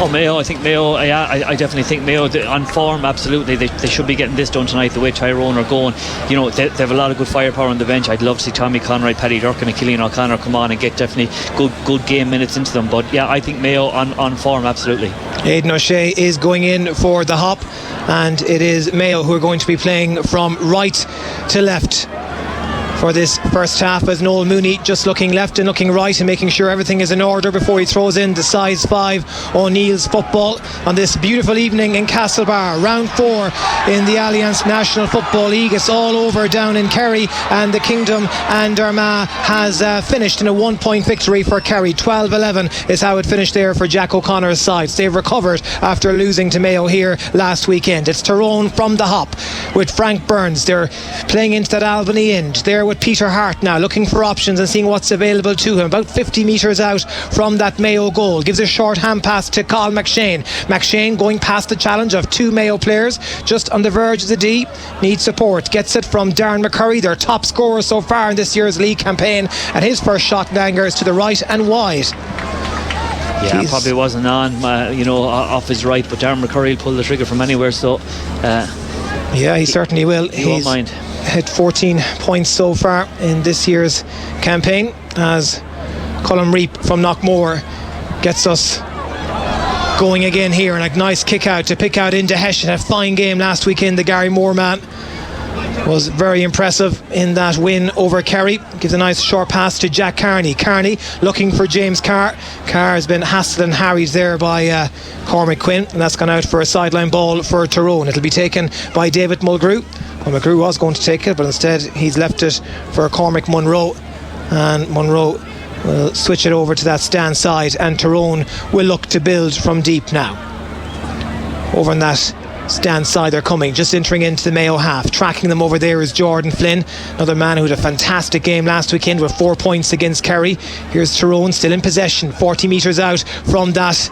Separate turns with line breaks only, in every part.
Oh, Mayo, I think Mayo, I definitely think Mayo on form, absolutely, they should be getting this done tonight the way Tyrone are going. You know, they have a lot of good firepower on the bench. I'd love to see Tommy Conroy, Paddy Durkin and Cillian O'Connor come on and get definitely good game minutes into them. But yeah, I think Mayo on form, absolutely.
Aidan O'Shea is going in for the hop, and it is Mayo who are going to be playing from right to left for this first half, as Noel Mooney just looking left and looking right and making sure everything is in order before he throws in the size 5 O'Neill's football on this beautiful evening in Castlebar. Round 4 in the Allianz National Football League. It's all over down in Kerry, and the Kingdom and Armagh has finished in a 1-point victory for Kerry. 12-11 is how it finished there for Jack O'Connor's sides. They've recovered after losing to Mayo here last weekend. It's Tyrone from the hop with Frank Burns. They're playing into that Albany end. They're with Peter Hart now, looking for options and seeing what's available to him. About 50 metres out from that Mayo goal. Gives a short hand pass to Carl McShane. McShane going past the challenge of 2 Mayo players, just on the verge of the D. Needs support. Gets it from Darren McCurry, their top scorer so far in this year's league campaign. And his first shot langers to the right and wide.
Yeah, probably wasn't on, off his right, but Darren McCurry will pull the trigger from anywhere, so
yeah, he certainly will.
He won't mind.
Hit 14 points so far in this year's campaign, as Colm Reap from Knockmore gets us going again here, and a nice kick out to pick out into Hessian. A fine game last weekend. The Gary Moore man was very impressive in that win over Kerry. Gives a nice short pass to Jack Carney. Carney looking for James Carr. Carr has been hassled and harried there by Cormac Quinn, and that's gone out for a sideline ball for Tyrone. It'll be taken by David Mulgrew. Well, McGrew was going to take it, but instead he's left it for Cormac Munro, and Munro will switch it over to that stand side, and Tyrone will look to build from deep now. Over on that stand side they're coming, just entering into the Mayo half. Tracking them over there is Jordan Flynn, another man who had a fantastic game last weekend with 4 points against Kerry. Here's Tyrone still in possession, 40 metres out from that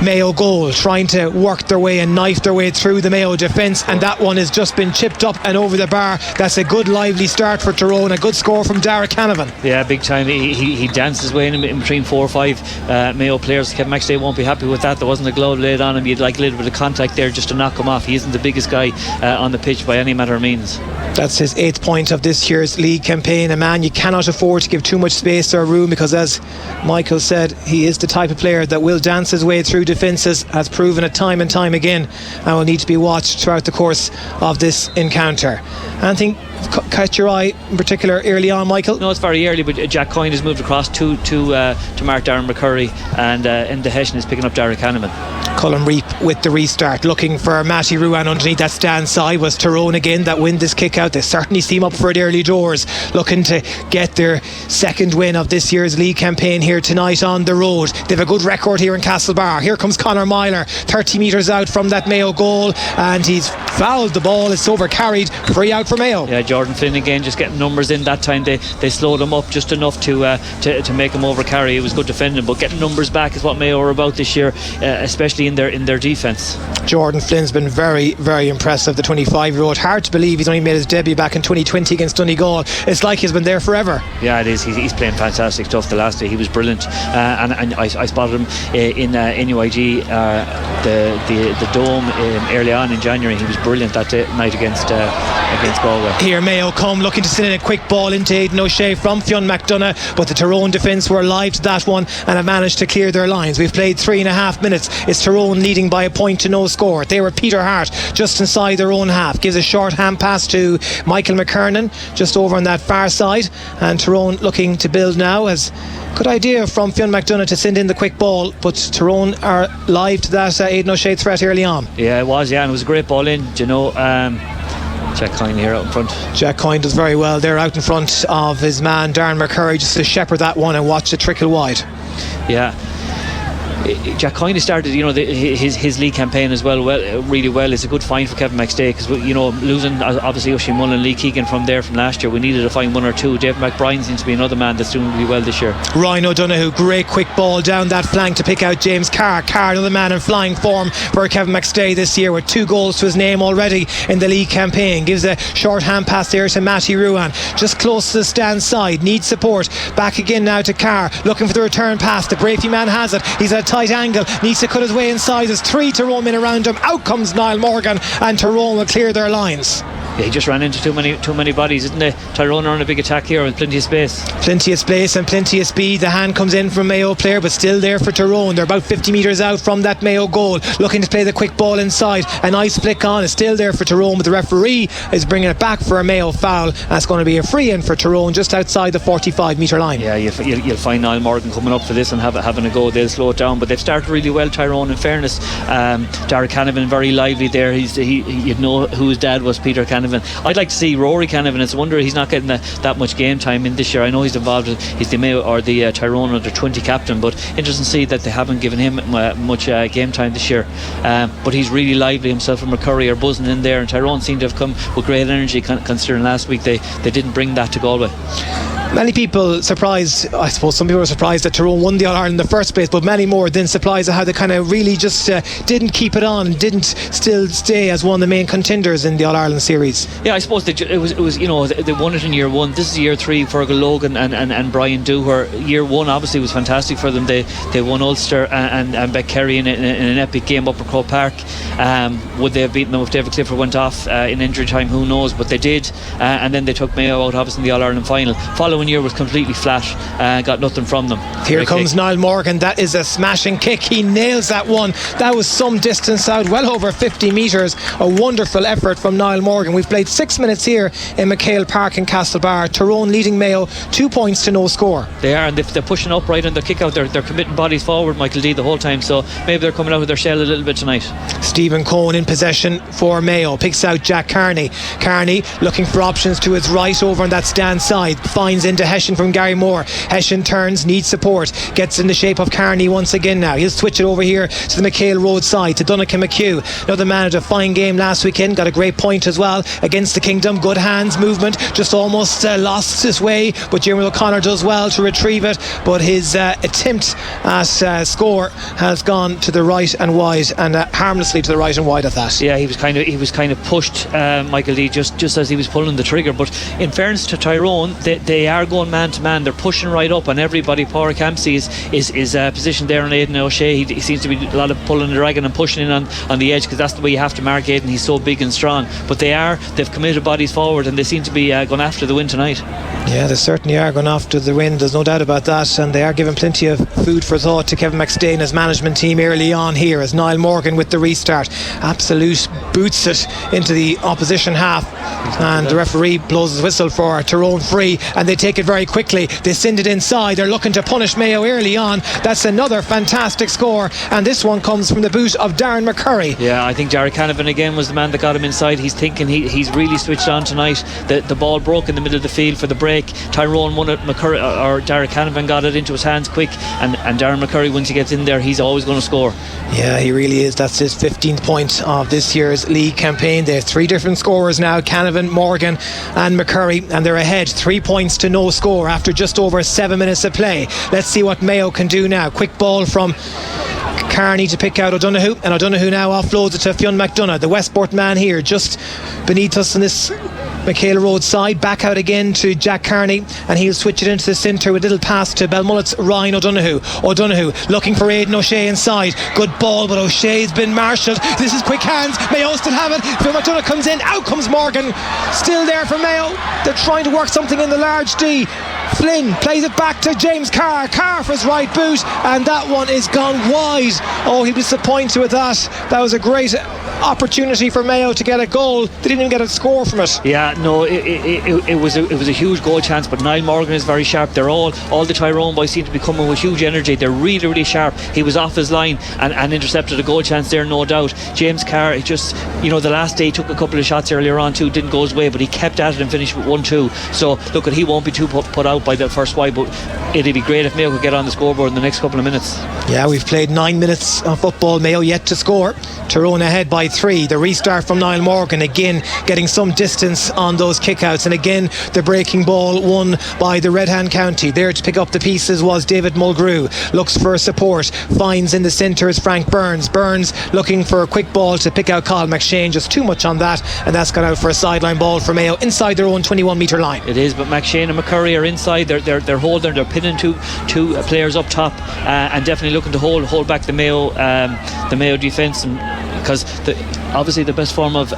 Mayo goal, trying to work their way and knife their way through the Mayo defence, and that one has just been chipped up and over the bar. That's a good lively start for Tyrone. A good score from Derek Canavan.
Yeah, big time. He danced his way in between 4 or 5 Mayo players. Kevin McStay won't be happy with that. There wasn't a glove laid on him. You'd like a little bit of contact there just to knock him off. He isn't the biggest guy on the pitch by any manner of means.
That's his 8th point of this year's league campaign. A man you cannot afford to give too much space or room, because as Michael said, he is the type of player that will dance his way through defences, has proven it time and time again, and will need to be watched throughout the course of this encounter. Anything catch your eye in particular early on, Michael?
No, it's very early, but Jack Coyne has moved across to mark Darren McCurry, and the Hessian is picking up Derek Hanneman.
Colm Reap with the restart, looking for Matty Ruan underneath that stand side. Was Tyrone again that win this kick out. They certainly seem up for it early doors, looking to get their second win of this year's league campaign here tonight on the road. They have a good record here in Castlebar. Here comes Conor Myler, 30 metres out from that Mayo goal, and he's fouled the ball. It's over carried, free out for Mayo.
Yeah, Jordan Flynn again just getting numbers in. That time they slowed him up just enough to make him over carry. It was good defending, but getting numbers back is what Mayo are about this year, especially in their defence.
Jordan Flynn's been very, very impressive, the 25-year-old. Hard to believe he's only made his debut back in 2020 against Donegal. It's like he's been there forever. Yeah,
it is. He's playing fantastic stuff. The last day he was brilliant, and I spotted him in UIG, the Dome early on in January. He was brilliant that night against Galway.
Here Mayo come looking to send in a quick ball into Aidan O'Shea from Fionn McDonagh, but the Tyrone defence were alive to that one and have managed to clear their lines. We've played 3.5 minutes. It's Tyrone leading by a point to no score. They were Peter Hart just inside their own half. Gives a short hand pass to Michael McKernan just over on that far side, and Tyrone looking to build now. As good idea from Fionn McDonagh to send in the quick ball, but Tyrone are live to that Aidan O'Shea threat early on.
Yeah, it was, and it was a great ball in, Jack Coyne here out in front.
Jack Coyne does very well there out in front of his man Darren McCurry, just to shepherd that one and watch it trickle wide.
Yeah, Jack Coyne has started, his league campaign as well, really well. It's a good find for Kevin McStay, because losing obviously Oisin Mullen, Lee Keegan from last year, we needed to find one or two. David McBride seems to be another man that's doing really well this year.
Ryan O'Donoghue, great quick ball down that flank to pick out James Carr. Another man in flying form for Kevin McStay this year, with 2 goals to his name already in the league campaign. Gives a short hand pass there to Matty Ruan, just close to the stand side, needs support. Back again now to Carr, looking for the return pass. The Brafey man has it. He's at a tight angle, needs to cut his way inside. There's 3 Tyrone men around him. Out comes Niall Morgan, and Tyrone will clear their lines.
Yeah, he just ran into too many bodies, isn't it? Tyrone are on a big attack here with plenty of space.
Plenty of space and plenty of speed. The hand comes in from Mayo player, but still there for Tyrone. They're about 50 metres out from that Mayo goal, looking to play the quick ball inside. A nice flick on, is still there for Tyrone, but the referee is bringing it back for a Mayo foul. That's going to be a free in for Tyrone just outside the 45 metre line.
Yeah, you'll find Niall Morgan coming up for this and having a go. They'll slow it down, but they've started really well, Tyrone, in fairness. Derek Canavan very lively there. You'd know who his dad was, Peter Canavan. I'd like to see Rory Canavan. It's a wonder he's not getting that much game time in this year. I know he's involved, he's the Mayo or the Tyrone under 20 captain, but interesting to see that they haven't given him much game time this year. But he's really lively. Himself and McCurry are buzzing in there, and Tyrone seem to have come with great energy, considering last week they didn't bring that to Galway.
Many people surprised, I suppose some people were surprised that Tyrone won the All-Ireland in the first place, but many more then surprised at how they kind of really just didn't keep it on and didn't still stay as one of the main contenders in the All-Ireland series.
Yeah, I suppose it was you know, they won it in year 1. This is year 3. Fergal Logan and Brian Dooher. Year 1 obviously was fantastic for them. They won Ulster and Beckkerry in an epic game up at Croke Park. Would they have beaten them if David Clifford went off in injury time? Who knows, but they did. And then they took Mayo out obviously in the All-Ireland final. Following year was completely flat, got nothing from them.
Here comes Niall Morgan. That is a smashing kick. He nails that one. That was some distance out, well over 50 metres. A wonderful effort from Niall Morgan. We've played 6 minutes here in McHale Park in Castlebar. Tyrone leading Mayo 2 points to no score.
They are, and they're pushing up right on their kick out. They're committing bodies forward, Michael D, the whole time, so maybe they're coming out of their shell a little bit tonight.
Stephen Cohen in possession for Mayo, picks out Jack Carney. Carney looking for options to his right over on that stand side, finds into Hession from Gary Moore. Hession turns, needs support, gets in the shape of Carney once again now. He'll switch it over here to the McHale Road side to Donncha McHugh. Another man had a fine game last weekend, got a great point as well against the Kingdom. Good hands movement, just almost lost his way, but Jeremy O'Connor does well to retrieve it, but his attempt at score has gone to the right and wide, and harmlessly to the right and wide at that.
Yeah, he was kind of pushed, Michael D, just as he was pulling the trigger. But in fairness to Tyrone, they are going man to man. They're pushing right up on everybody. Paura Campsey is positioned there on Aidan O'Shea. He seems to be a lot of pulling and dragging and pushing in on the edge, because that's the way you have to mark Aidan. He's so big and strong. But they've committed bodies forward, and they seem to be going after the win tonight.
Yeah, they certainly are going after the win. There's no doubt about that, and they are giving plenty of food for thought to Kevin McStay and his management team early on here, as Niall Morgan with the restart absolute boots it into the opposition half, and the referee blows his whistle for Tyrone free, and they take it very quickly. They send it inside. They're looking to punish Mayo early on. That's another fantastic score, and this one comes from the boot of Darren McCurry.
Yeah, I think Derek Canavan again was the man that got him inside. He's thinking he's really switched on tonight. The ball broke in the middle of the field for the break. Tyrone won it. McCurry or Derek Canavan got it into his hands quick, and Darren McCurry, once he gets in there, he's always going to score. Yeah,
he really is. That's his 15th point of this year's league campaign. They have 3 different scorers now, Canavan, Morgan and McCurry, and they're ahead 3 points to no score after just over 7 minutes of play. Let's see what Mayo can do now. Quick ball from Carney to pick out O'Donoghue, and O'Donoghue now offloads it to Fionn McDonough, the Westport man here just beneath us on this McHale Road side. Back out again to Jack Carney, and he'll switch it into the centre with a little pass to Belmullet's Ryan O'Donoghue. O'Donoghue looking for Aidan O'Shea inside. Good ball, but O'Shea's been marshalled. This is quick hands. Mayo still have it. Phil McDonough comes in. Out comes Morgan. Still there for Mayo. They're trying to work something in the large D. Flynn plays it back to James Carr for his right boot, and that one is gone wide. Oh, he'll be disappointed with that. That was a great opportunity for Mayo to get a goal. They didn't even get a score from it.
Yeah, no, it was a huge goal chance, but Niall Morgan is very sharp. They're all the Tyrone boys seem to be coming with huge energy. They're really, really sharp. He was off his line and intercepted a goal chance there, no doubt. James Carr, it just, the last day he took a couple of shots earlier on too, didn't go his way, but he kept at it and finished with 1-2. So look, he won't be too put out by the first wide, but it'd be great if Mayo could get on the scoreboard in the next couple of minutes.
Yeah, we've played 9 minutes of football. Mayo yet to score. Tyrone ahead by 3. The restart from Niall Morgan, again getting some distance on those kickouts, and again the breaking ball won by the Red Hand County. There to pick up the pieces was David Mulgrew. Looks for support, finds in the centre is Frank Burns. Burns looking for a quick ball to pick out Colin McShane. Just too much on that, and that's gone out for a sideline ball for Mayo inside their own 21 metre line.
It is, but McShane and McCurry are inside side. They're holding, they're pinning two players up top, and definitely looking to hold back the Mayo defence, because obviously the best form of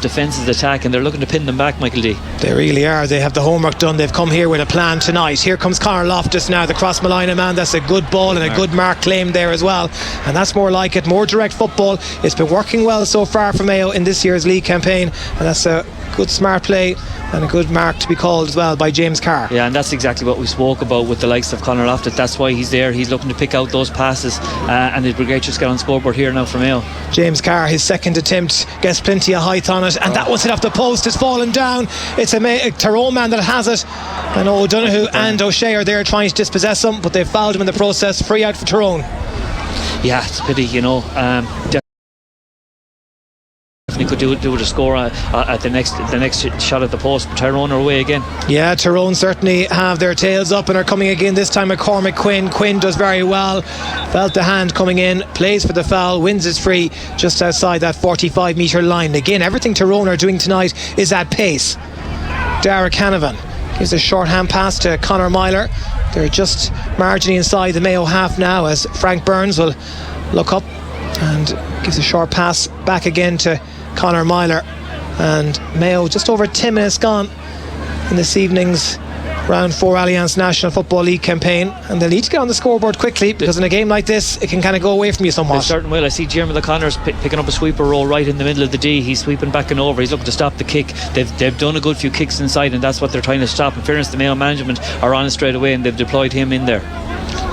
defence is attack, and they're looking to pin them back, Michael D.
They really are. They have the homework done. They've come here with a plan tonight. Here comes Conor Loftus now, the cross Malina man. That's a good ball and a good mark claimed there as well, and that's more like it. More direct football. It's been working well so far for Mayo in this year's league campaign, and that's a good smart play and a good mark to be called as well by James Carr.
Yeah, and that's exactly what we spoke about with the likes of Conor Loftus. That's why he's there. He's looking to pick out those passes, and the Brigade just got on scoreboard here now for Mayo.
James Carr, his second attempt, gets plenty of height on it, and that one's hit off the post. It's fallen down. It's a Tyrone man that has it, and O'Donoghue and O'Shea are there trying to dispossess him, but they've fouled him in the process. Free out for Tyrone.
Yeah, it's a pity, definitely could do with a score at the next shot at the post, but Tyrone are away again.
Yeah, Tyrone certainly have their tails up and are coming again, this time with Cormac Quinn. Quinn does very well, felt the hand coming in, plays for the foul, wins his free just outside that 45 metre line. Again, everything Tyrone are doing tonight is at pace. Derek Canavan gives a short hand pass to Conor Myler. They're just marginally inside the Mayo half now, as Frank Burns will look up and gives a short pass back again to Conor Myler. And Mayo just over 10 minutes gone in this evening's round 4 Allianz National Football League campaign, and they'll need to get on the scoreboard quickly, because in a game like this it can kind of go away from you somewhat.
They certainly will. I see Jeremy O'Connor's picking up a sweeper roll right in the middle of the D. He's sweeping back and over. He's looking to stop the kick. They've done a good few kicks inside, and that's what they're trying to stop. In fairness, the Mayo management are on it straight away, and they've deployed him in there.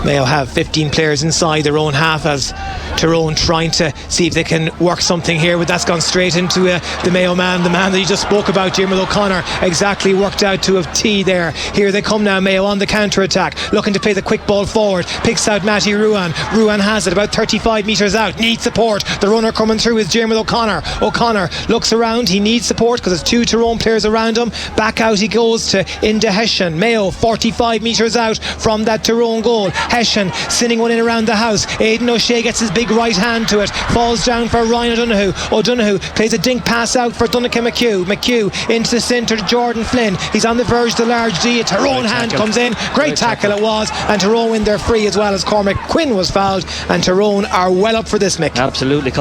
Mayo have 15 players inside their own half, as Tyrone trying to see if they can work something here, but that's gone straight into the Mayo man, the man that you just spoke about, Jim O'Connor, exactly worked out to a T there. Here they come now, Mayo on the counter attack, looking to play the quick ball forward, picks out Matty Ruan. Ruan has it about 35 metres out, needs support. The runner coming through is Jeremy O'Connor. O'Connor looks around, he needs support because there's two Tyrone players around him. Back out he goes to Inda Hessian. Mayo 45 metres out from that Tyrone goal. Hessian sending one in around the house. Aidan O'Shea gets his big right hand to it, falls down for Ryan O'Donoghue. O'Donoghue plays a dink pass out for Donncha McHugh into the centre to Jordan Flynn. He's on the verge of the large D. A Tyrone hand comes in. Great tackle it was, and Tyrone win their free as well, as Cormac Quinn was fouled, and Tyrone are well up for this, Mick.
Absolutely.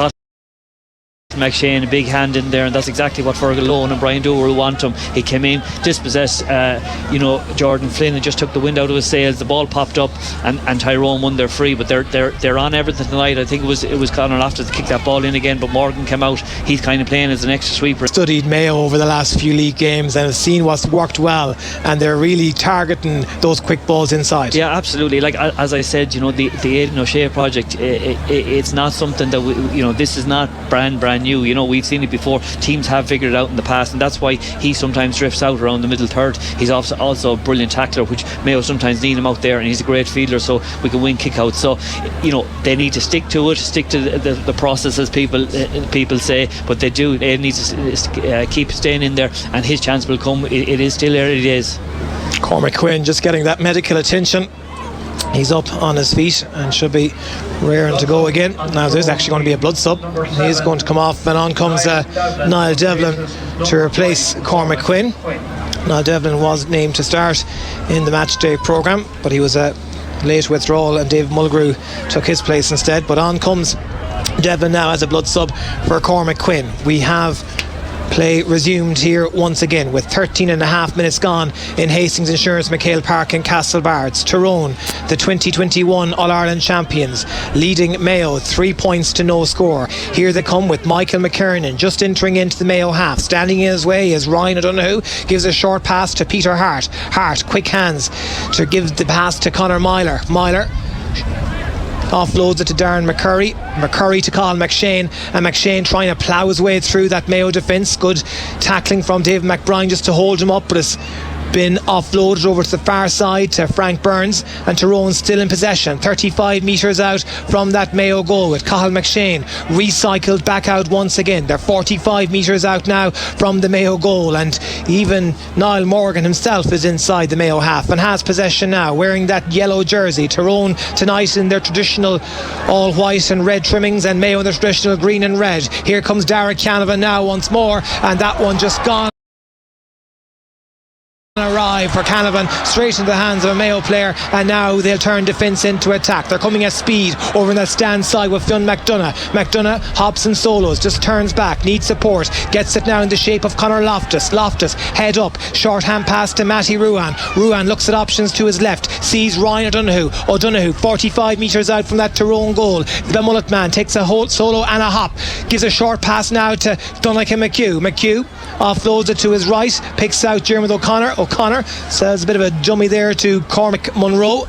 McShane, a big hand in there, and that's exactly what Fergal Lohan and Brian Dower will want him. He came in, dispossessed Jordan Flynn, and just took the wind out of his sails. The ball popped up, and Tyrone won their free, but they're on everything tonight. I think it was Conor Loftus to kick that ball in again, but Morgan came out. He's kind of playing as an extra sweeper.
Studied Mayo over the last few league games and has seen what's worked well, and they're really targeting those quick balls inside.
Yeah, absolutely. Like as I said, the Aidan O'Shea project, it's not something that this is not brand new. We've seen it before. Teams have figured it out in the past, and that's why he sometimes drifts out around the middle third. He's also a brilliant tackler, which Mayo sometimes need him out there, and he's a great fielder, so we can win kick-outs. So they need to stick to it, stick to the process, as people say, but they do. They need to keep staying in there, and his chance will come. It is still early days.
Cormac Quinn just getting that medical attention. He's up on his feet and should be raring to go again. Now there's actually going to be a blood sub. He's going to come off, and on comes Niall Devlin to replace Cormac Quinn. Niall Devlin was named to start in the match day programme, but he was a late withdrawal, and David Mulgrew took his place instead. But on comes Devlin now as a blood sub for Cormac Quinn. We have play resumed here once again with 13 and a half minutes gone in Hastings Insurance McHale Park in Castlebards. Tyrone, the 2021 All-Ireland champions, leading Mayo 3 points to no score. Here they come with Michael McKernan just entering into the Mayo half. Standing in his way is Ryan O'Donoghue, gives a short pass to Peter Hart. Hart, quick hands to give the pass to Conor Myler. Myler offloads it to Darren McCurry to Colin McShane, and McShane trying to plough his way through that Mayo defence. Good tackling from David McBride just to hold him up, but it's been offloaded over to the far side to Frank Burns, and Tyrone still in possession 35 metres out from that Mayo goal, with Cathal McShane recycled back out once again. They're 45 metres out now from the Mayo goal, and even Niall Morgan himself is inside the Mayo half and has possession now, wearing that yellow jersey. Tyrone tonight in their traditional all white and red trimmings, and Mayo in their traditional green and red. Here comes Derek Canavan now once more, and that one just gone arrive for Canavan, straight into the hands of a Mayo player, and now they'll turn defence into attack. They're coming at speed over in that stand side with Fionn McDonagh. McDonagh hops and solos, just turns back, needs support, gets it now in the shape of Conor Loftus. Loftus head up, short hand pass to Matty Ruan. Ruan looks at options to his left, sees Ryan O'Donoghue 45 metres out from that Tyrone goal. The mullet man takes a whole solo and a hop, gives a short pass now to Donnacha McHugh offloads it to his right, picks out Diarmuid O'Connor sells a bit of a dummy there to Cormac Munro,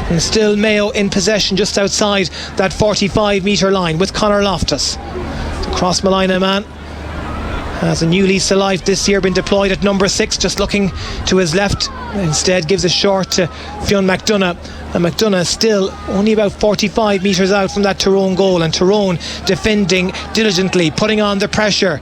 and still Mayo in possession just outside that 45 metre line with Conor Loftus. The cross Malina man has a new lease of life this year, been deployed at number 6, just looking to his left, instead gives a short to Fionn McDonagh, and McDonagh still only about 45 metres out from that Tyrone goal, and Tyrone defending diligently, putting on the pressure,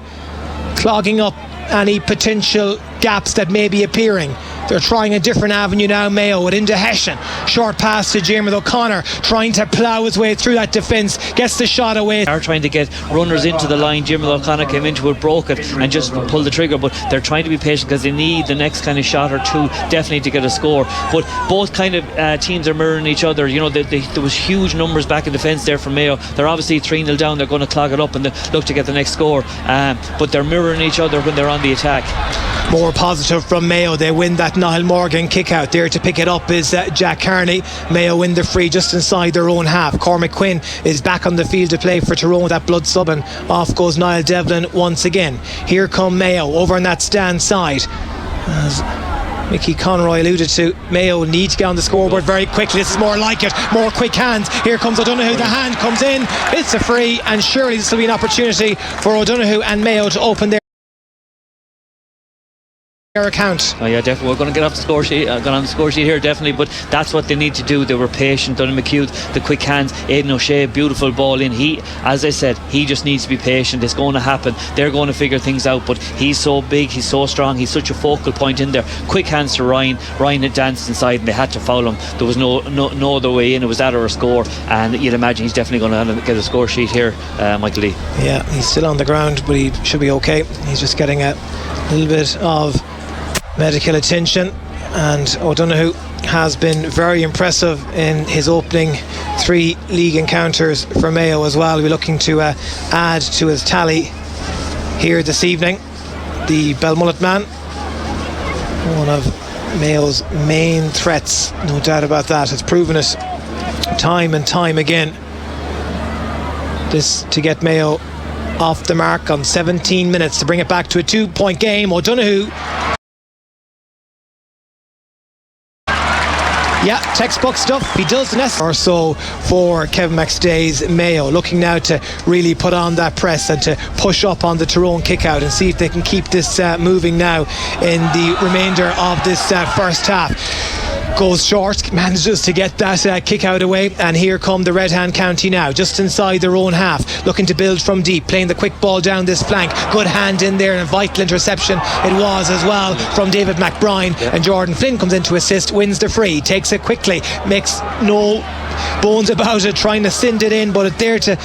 clogging up any potential gaps that may be appearing. They're trying a different avenue now, Mayo, with into Hessian. Short pass to Diarmuid O'Connor, trying to plough his way through that defence, gets the shot away.
They are trying to get runners into the line. Diarmuid O'Connor came into it, broke it and just pulled the trigger, but they're trying to be patient because they need the next kind of shot or two definitely to get a score. But both kind of teams are mirroring each other. You know, there was huge numbers back in defence there from Mayo. They're obviously 3-0 down, they're going to clog it up and look to get the next score, but they're mirroring each other when they're on the attack.
More positive from Mayo. They win that Niall Morgan kick out. There to pick it up is Jack Carney. Mayo win the free just inside their own half. Cormac Quinn is back on the field to play for Tyrone with that blood sub, and off goes Niall Devlin once again. Here come Mayo over on that stand side. As Mickey Conroy alluded to, Mayo need to get on the scoreboard very quickly. This is more like it, more quick hands. Here comes O'Donoghue, the hand comes in, it's a free, and surely this will be an opportunity for O'Donoghue and Mayo to open their account.
Oh yeah, definitely. We're going to get off the score sheet, on the score sheet here, definitely. But that's what they need to do. They were patient. Donald McHugh, the quick hands. Aidan O'Shea, beautiful ball in. He, as I said, he just needs to be patient. It's going to happen. They're going to figure things out. But he's so big, he's so strong, he's such a focal point in there. Quick hands to Ryan. Ryan had danced inside, and they had to foul him. There was no other way in. It was that or a score, and you'd imagine he's definitely going to get a score sheet here, Michael Lee.
Yeah, he's still on the ground, but he should be okay. He's just getting a little bit of medical attention, and O'Donoghue has been very impressive in his opening 3 league encounters for Mayo as well. We're looking to add to his tally here this evening. The Belmullet man, one of Mayo's main threats, no doubt about that, has proven it time and time again. This to get Mayo off the mark on 17 minutes to bring it back to a 2-point game. O'Donoghue, yeah, textbook stuff. He does or so for Kevin McStay's Mayo, looking now to really put on that press and to push up on the Tyrone kick out and see if they can keep this moving now in the remainder of this first half. Goes short, manages to get that kick out away, and here come the Red Hand County now, just inside their own half, looking to build from deep, playing the quick ball down this flank. Good hand in there, and a vital interception it was as well from David McBride, and Jordan Flynn comes in to assist, wins the free, takes it quickly, makes no bones about it, trying to send it in, but it's there to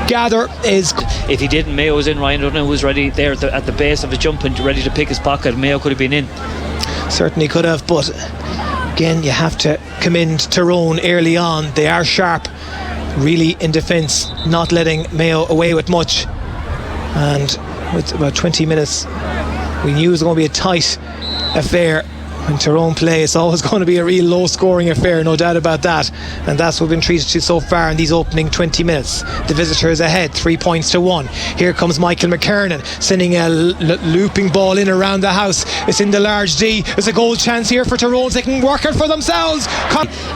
gather is.
If he didn't, Mayo was in. Ryan O'Donoghue was ready there at the base of the jump and ready to pick his pocket. Mayo could have been in.
Certainly could have, but again, you have to commend Tyrone early on. They are sharp, really in defence, not letting Mayo away with much. And with about 20 minutes, we knew it was going to be a tight affair. When Tyrone play, it's always going to be a real low scoring affair, no doubt about that, and that's what we've been treated to so far in these opening 20 minutes. The visitors ahead 3-1. Here comes Michael McKernan sending a looping ball in around the house. It's in the large D. There's a goal chance here for Tyrone. They can work it for themselves.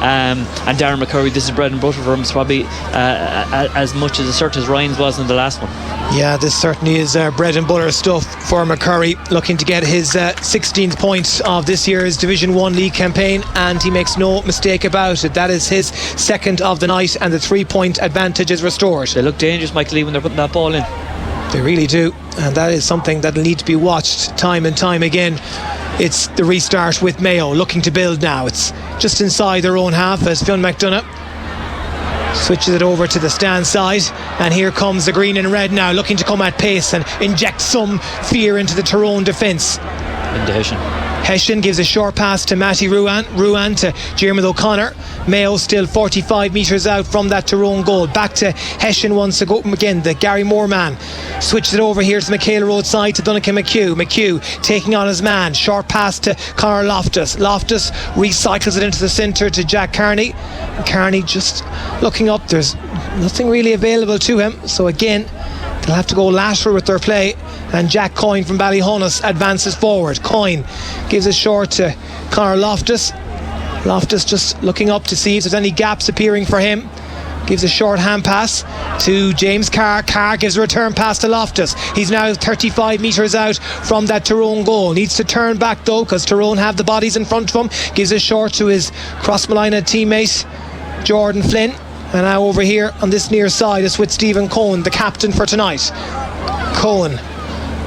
And Darren McCurry, this is bread and butter for him. It's probably as much as a cert as Ryan's was in the last one.
Yeah, this certainly is bread and butter stuff for McCurry, looking to get his 16th point of this year's Division 1 league campaign, and he makes no mistake about it. That is his second of the night, and the 3-point advantage is restored.
They look dangerous, Michael Lee, when they're putting that ball in.
They really do, and that is something that will need to be watched time and time again. It's the restart with Mayo, looking to build now. It's just inside their own half as Fionn McDonagh switches it over to the stand side, and here comes the green and red now, looking to come at pace and inject some fear into the Tyrone defence.
Into Hessian.
Hessian gives a short pass to Matty Ruan to Jeremy O'Connor. Mayo still 45 metres out from that Tyrone goal. Back to Hessian once again, the Gary Moore man. Switches it over here to McHale roadside to Donnacha McHugh. McHugh taking on his man. Short pass to Conor Loftus. Loftus recycles it into the centre to Jack Carney. Carney just looking up. There's nothing really available to him. So again, they'll have to go lateral with their play. And Jack Coyne from Ballyhonus advances forward. Coyne gives it short to Conor Loftus. Loftus just looking up to see if there's any gaps appearing for him. Gives a short hand pass to James Carr. Carr gives a return pass to Loftus. He's now 35 metres out from that Tyrone goal. Needs to turn back though, because Tyrone have the bodies in front of him. Gives it short to his Crossmolina teammate Jordan Flynn. And now over here on this near side is with Stephen Cohen, the captain for tonight. Cohen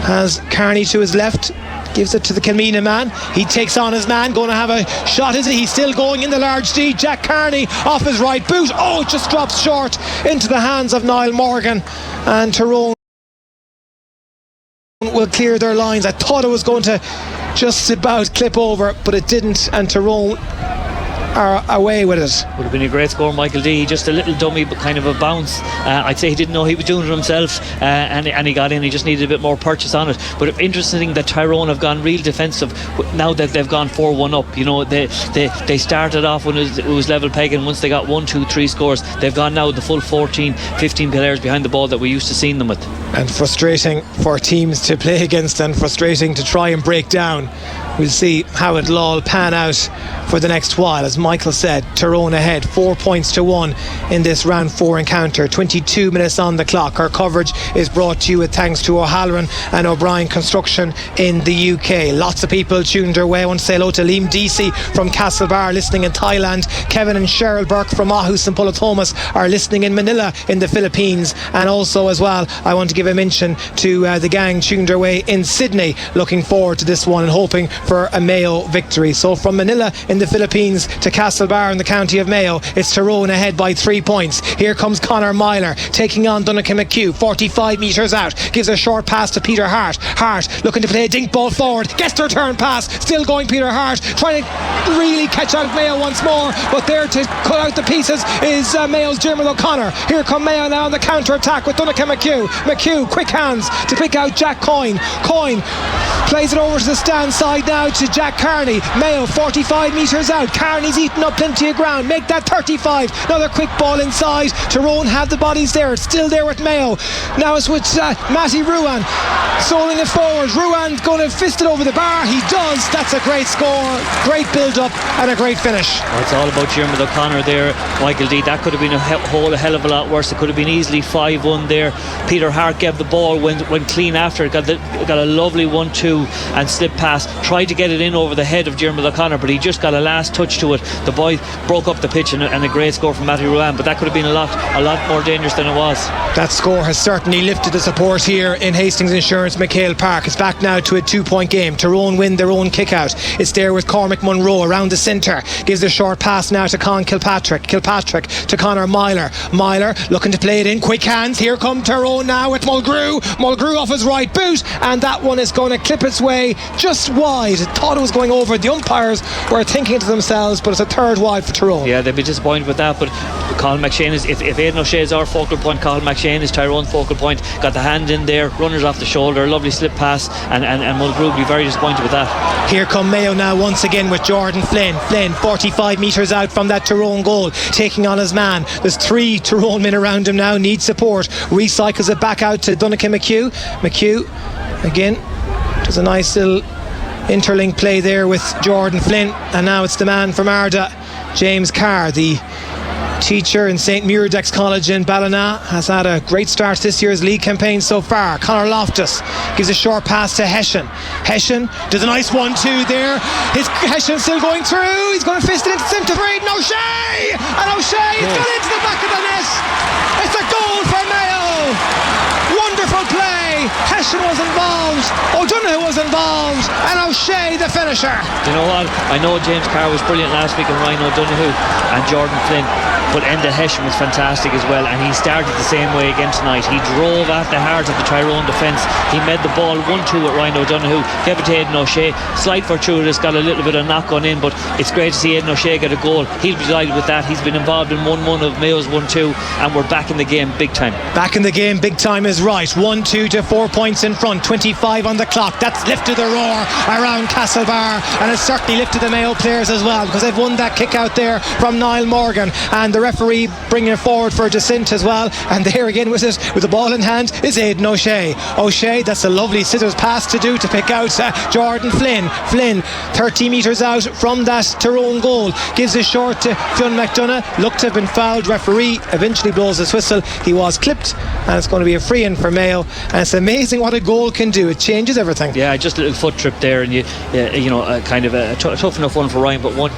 has Carney to his left, gives it to the Kilmina man. He takes on his man, going to have a shot, is it? He's still going in the large D. Jack Carney off his right boot. Oh, it just drops short into the hands of Niall Morgan, and Tyrone will clear their lines. I thought it was going to just about clip over, but it didn't, and Tyrone are away with it.
Would have been a great score, Michael D. Just a little dummy, but kind of a bounce. I'd say he didn't know he was doing it himself, and he got in. He just needed a bit more purchase on it. But interesting that Tyrone have gone real defensive now that they've gone 4-1 up. You know, they started off when it was level peg, and once they got 1, 2, 3 scores, they've gone now the full 14, 15 players behind the ball that we used to seeing them with.
And frustrating for teams to play against, and frustrating to try and break down. We'll see how it'll all pan out for the next while. As Michael said, Tyrone ahead 4 points to 1 in this round 4 encounter. 22 minutes on the clock. Our coverage is brought to you with thanks to O'Halloran and O'Brien Construction in the UK. Lots of people tuned our way. I want to say hello to Liam Deasy from Castlebar listening in Thailand. Kevin and Cheryl Burke from Aarhus and Pullatomas are listening in Manila in the Philippines. And also as well, I want to give a mention to the gang tuned our way in Sydney, looking forward to this one and hoping for a Mayo victory. So from Manila in the Philippines to Castlebar in the county of Mayo, it's Tyrone ahead by 3 points. Here comes Conor Myler taking on Donnacha McHugh, 45 metres out, gives a short pass to Peter Hart. Hart looking to play a dink ball forward, gets the return pass, still going Peter Hart, trying to really catch out Mayo once more, but there to cut out the pieces is Mayo's Jeremy O'Connor. Here come Mayo now on the counter attack with Donnacha McHugh. McHugh, quick hands to pick out Jack Coyne. Coyne plays it over to the stand side now to Jack Carney. Mayo 45 metres out. Carney's eaten up plenty of ground. Make that 35. Another quick ball inside. Tyrone have the bodies there. It's still there with Mayo. Now it's with Matty Ruan soling it forward. Ruan going to fist it over the bar. He does. That's a great score. Great build up and a great finish.
Well, it's all about Jeremy O'Connor there, Michael D. That could have been a hell of a lot worse. It could have been easily 5-1 there. Peter Hart gave the ball when clean after it. Got a lovely 1-2 and slip pass. Tried to get it in over the head of Jeremy O'Connor, but he just got a last touch to it. The boy broke up the pitch, and a great score from Matty Ruan, but that could have been a lot more dangerous than it was.
That score has certainly lifted the support here in Hastings Insurance McHale Park. It's back now to a 2-point game. Tyrone win their own kick out. It's there with Cormac Munro around the centre, gives a short pass now to Con Kilpatrick to Conor Myler looking to play it in, quick hands. Here come Tyrone now with Mulgrew off his right boot, and that one is going to clip its way just wide. I thought it was going over. The umpires were thinking to themselves, but it's a third wide for Tyrone.
Yeah, they'd be disappointed with that, but Colin McShane is, if Aidan O'Shea is our focal point, Colin McShane is Tyrone's focal point. Got the hand in there, runners off the shoulder, lovely slip pass, and Mulgrew will be very disappointed with that.
Here come Mayo now once again with Jordan Flynn 45 metres out from that Tyrone goal, taking on his man. There's 3 Tyrone men around him now, needs support, recycles it back out to Donnacha McHugh again, there's a nice little interlink play there with Jordan Flynn, and now it's the man from Arda, James Carr, the teacher in St Muirdex College in Ballina, has had a great start to this year's league campaign so far. Conor Loftus gives a short pass to Hessian does a nice 1-2 there. Hessian still going through, he's going to fist it into centre for Aidan O'Shea, and O'Shea has got into the back of the net. It's a goal for Mayo. Wonderful play. Hessian was involved. O'Donoghue was involved, and O'Shea the finisher.
You know what? I know James Carr was brilliant last week, and Ryan O'Donoghue and Jordan Flynn, but Enda Hession was fantastic as well, and he started the same way again tonight. He drove at the heart of the Tyrone defence. He made the ball 1-2 with Ryan O'Donoghue, gave it to Aidan O'Shea. Slight fortuitous, got a little bit of knock on in, but it's great to see Aidan O'Shea get a goal. He'll be delighted with that. He's been involved in 1-1 of Mayo's 1-2, and we're back in the game big time.
Back in the game big time is right. 1-2 to 4 points in front, 25 on the clock. That's lifted the roar around Castlebar, and it's certainly lifted the Mayo players as well, because they've won that kick out there from Niall Morgan, and the referee bringing it forward for Jacint as well. And there again with it, with the ball in hand, is Aidan O'Shea. O'Shea, that's a lovely scissors pass to do to pick out Jordan Flynn. Flynn 30 metres out from that Tyrone goal, gives it short to Fionn McDonagh. Looked to have been fouled. Referee eventually blows his whistle. He was clipped, and it's going to be a free in for Mayo. And it's amazing what a goal can do. It changes everything.
Yeah, just a little foot trip there, and kind of a tough enough one for Ryan, but one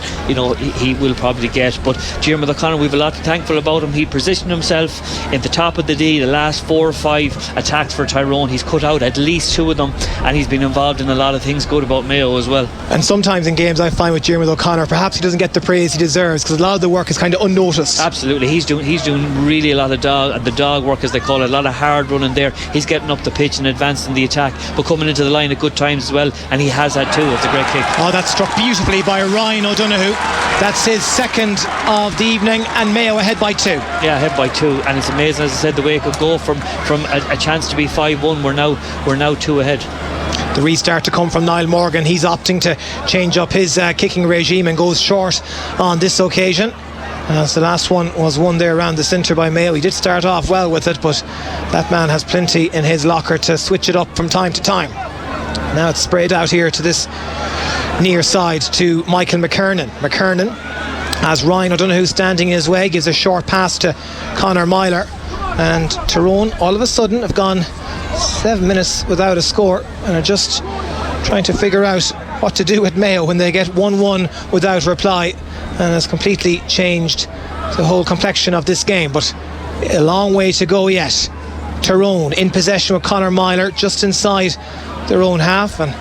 he will probably get. But Diarmuid O'Connor, we've a lot to thankful about him. He positioned himself in the top of the D the last 4 or 5 attacks for Tyrone. He's cut out at least 2 of them, and he's been involved in a lot of things good about Mayo as well. And
sometimes in games I find with Diarmuid O'Connor, perhaps he doesn't get the praise he deserves, because a lot of the work is kind of unnoticed.
Absolutely, he's doing really a lot of the dog work, as they call it, a lot of hard running there. He's getting up the pitch and advancing the attack, but coming into the line at good times as well, and he has that too. It's a great kick.
Oh, that's struck beautifully by Ryan O'Donoghue. That's his second of the evening, and Mayo ahead by 2.
Yeah, ahead by 2, and it's amazing, as I said, the way it could go from a chance to be 5-1. We're now 2 ahead.
The restart to come from Niall Morgan. He's opting to change up his kicking regime and goes short on this occasion. So the last one was won there around the centre by Mayo. He did start off well with it, but that man has plenty in his locker to switch it up from time to time. Now it's sprayed out here to this near side to Michael McKernan. McKernan has Ryan O'Donoghue standing in his way, gives a short pass to Conor Myler, and Tyrone all of a sudden have gone 7 minutes without a score and are just trying to figure out what to do with Mayo when they get 1-1 without reply, and has completely changed the whole complexion of this game. But a long way to go yet. Tyrone in possession with Conor Myler just inside their own half, and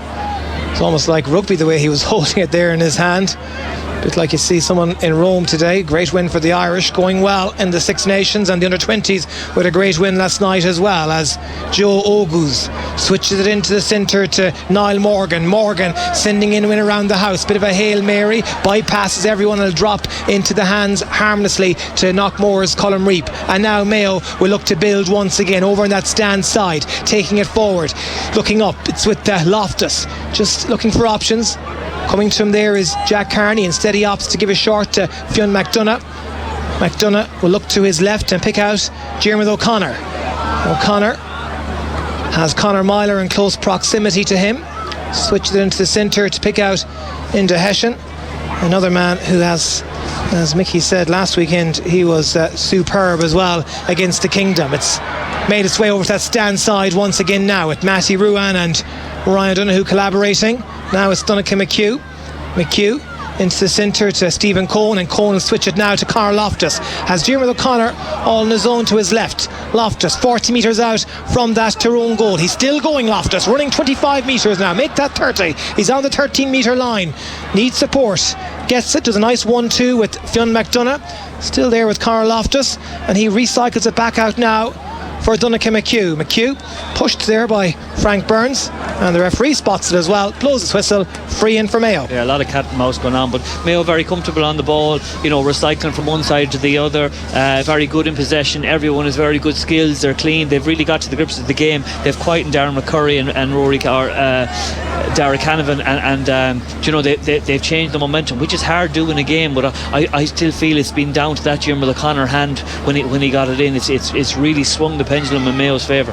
it's almost like rugby the way he was holding it there in his hand. A bit like you see someone in Rome today. Great win for the Irish, going well in the Six Nations, and the under-20s with a great win last night as well, as Joe Ogus switches it into the centre to Niall Morgan. Morgan sending in around the house, bit of a Hail Mary, bypasses everyone and will drop into the hands harmlessly to Knockmore's Colm Reap. And now Mayo will look to build once again over on that stand side, taking it forward, looking up. It's with Loftus, just looking for options. Coming to him there is Jack Carney. Instead he opts to give a short to Fionn McDonagh. McDonagh will look to his left and pick out Diarmuid O'Connor. O'Connor has Conor Myler in close proximity to him. Switches it into the centre to pick out Enda Hession, another man who has, as Mickey said last weekend, he was superb as well against the Kingdom. It's made its way over to that stand side once again now, with Matty Ruan and Ryan O'Donoghue collaborating. Now it's Donnacha McHugh into the centre to Stephen Cohen, and Cohen will switch it now to Conor Loftus. Has Diarmuid O'Connor all on his own to his left. Loftus 40 metres out from that Tyrone goal. He's still going, Loftus, running 25 metres now, make that 30. He's on the 13 metre line, needs support, gets it, does a nice 1-2 with Fionn McDonagh, still there with Conor Loftus, and he recycles it back out now for Donnacha McHugh. McHugh pushed there by Frank Burns, and the referee spots it as well, blows his whistle, free in for Mayo. Yeah, a lot of cat and mouse going on, but Mayo very comfortable on the ball, recycling from one side to the other, very good in possession. Everyone has very good skills, they're clean, they've really got to the grips of the game. They've quietened Darren McCurry and Rory Dara Canavan, and they've changed the momentum, which is hard doing a game, but I still feel it's been down to that Diarmuid O'Connor hand when he got it in. It's really swung the pendulum in Mayo's favour.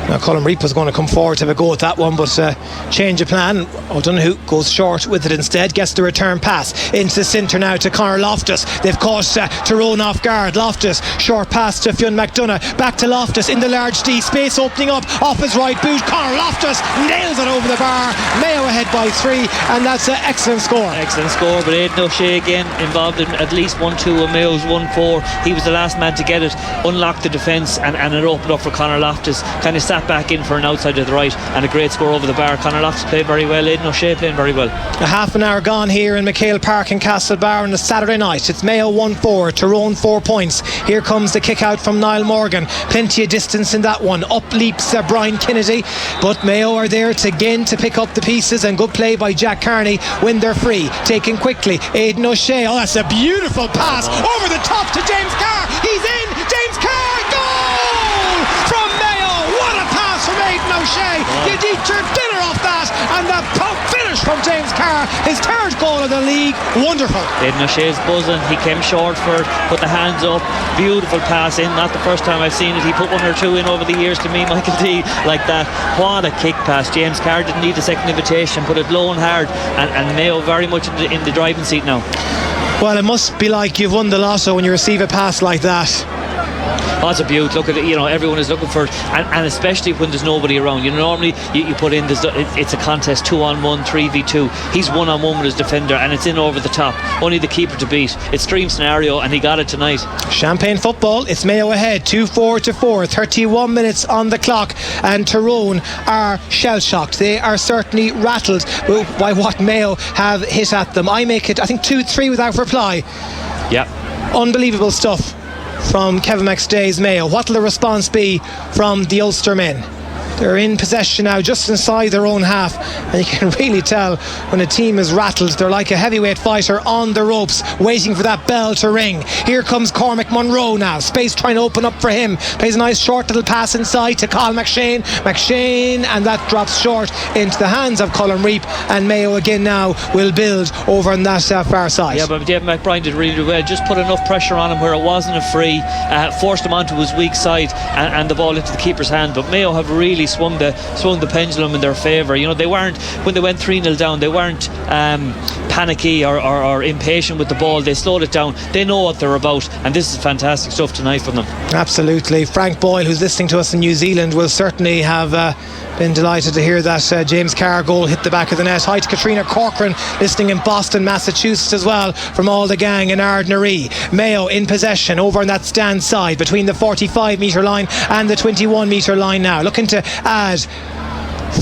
Now Colm Reap was going to come forward to have a go at that one, but change of plan. O'Donoghue goes short with it instead, gets the return pass into the centre now to Conor Loftus. They've caught Tyrone off guard. Loftus, short pass to Fionn McDonagh, back to Loftus in the large D, space opening up off his right boot. Conor Loftus nails it over the bar. Mayo ahead by 3, and that's an excellent score. Excellent score, but Aidan O'Shea again involved in at least 1-2 of Mayo's 1-4. He was the last man to get it, unlocked the defence, and it opened up for Conor Loftus. Kind of sat
slap back in for an outside of the right, and a great score over the bar. Conor Loftus played very well. Aidan O'Shea playing very well.
A half an hour gone here in McHale Park in Castlebar on a Saturday night. It's Mayo 1-4, Tyrone 4 points. Here comes the kick out from Niall Morgan. Plenty of distance in that one. Up leaps Brian Kennedy, but Mayo are there to pick up the pieces, and good play by Jack Carney when they're free. Taken quickly, Aidan O'Shea. Oh, that's a beautiful pass over the top to James Carr. He's in. James Carr, goal from Mayo. What a pass from Aidan O'Shea. You'd eat your dinner off that, and the finish from James Carr, his third goal of the league. Wonderful.
Aidan O'Shea's buzzing. He came short for put the hands up. Beautiful pass in. Not the first time I've seen it. He put one or two in over the years to me, Michael D, like that. What a kick pass. James Carr didn't need a second invitation, put it low and hard, and Mayo very much in the driving seat now.
Well, it must be like you've won the lotto when you receive a pass like that.
Oh, it's a beaut. Look at it. Everyone is looking for it, and especially when there's nobody around. Normally you put in it's a contest 2-on-1, 3v2. He's 1-on-1 with his defender, and it's in over the top. Only the keeper to beat. It's dream scenario, and he got it tonight. Champagne
football. It's Mayo ahead, 2-4 to 4. 31 minutes on the clock, and Tyrone are shell shocked. They are certainly rattled by what Mayo have hit at them. I make it, I think, 2-3 without reply.
Yeah.
Unbelievable stuff from Kevin McStay's Mayo. What will the response be from the Ulster men? They're in possession now, just inside their own half, and you can really tell when a team is rattled. They're like a heavyweight fighter on the ropes, waiting for that bell to ring. Here comes Cormac Monroe now. Space trying to open up for him. Plays a nice short little pass inside to Colin McShane. And that drops short into the hands of Colin Reap, and Mayo again now will build over on that far side.
Yeah, but David McBride did really well. Just put enough pressure on him where it wasn't a free, forced him onto his weak side, and the ball into the keeper's hand. But Mayo have really swung the pendulum in their favour. They weren't, when they went 3-0 down, they weren't panicky or impatient with the ball. They slowed it down. They know what they're about, and this is fantastic stuff tonight from them.
Absolutely. Frank Boyle, who's listening to us in New Zealand, will certainly have been delighted to hear that James Carr goal hit the back of the net. Hi to Katrina Corcoran, listening in Boston, Massachusetts as well, from all the gang in Ardnaree. Mayo in possession over on that stand side between the 45 metre line and the 21 metre line now, looking to add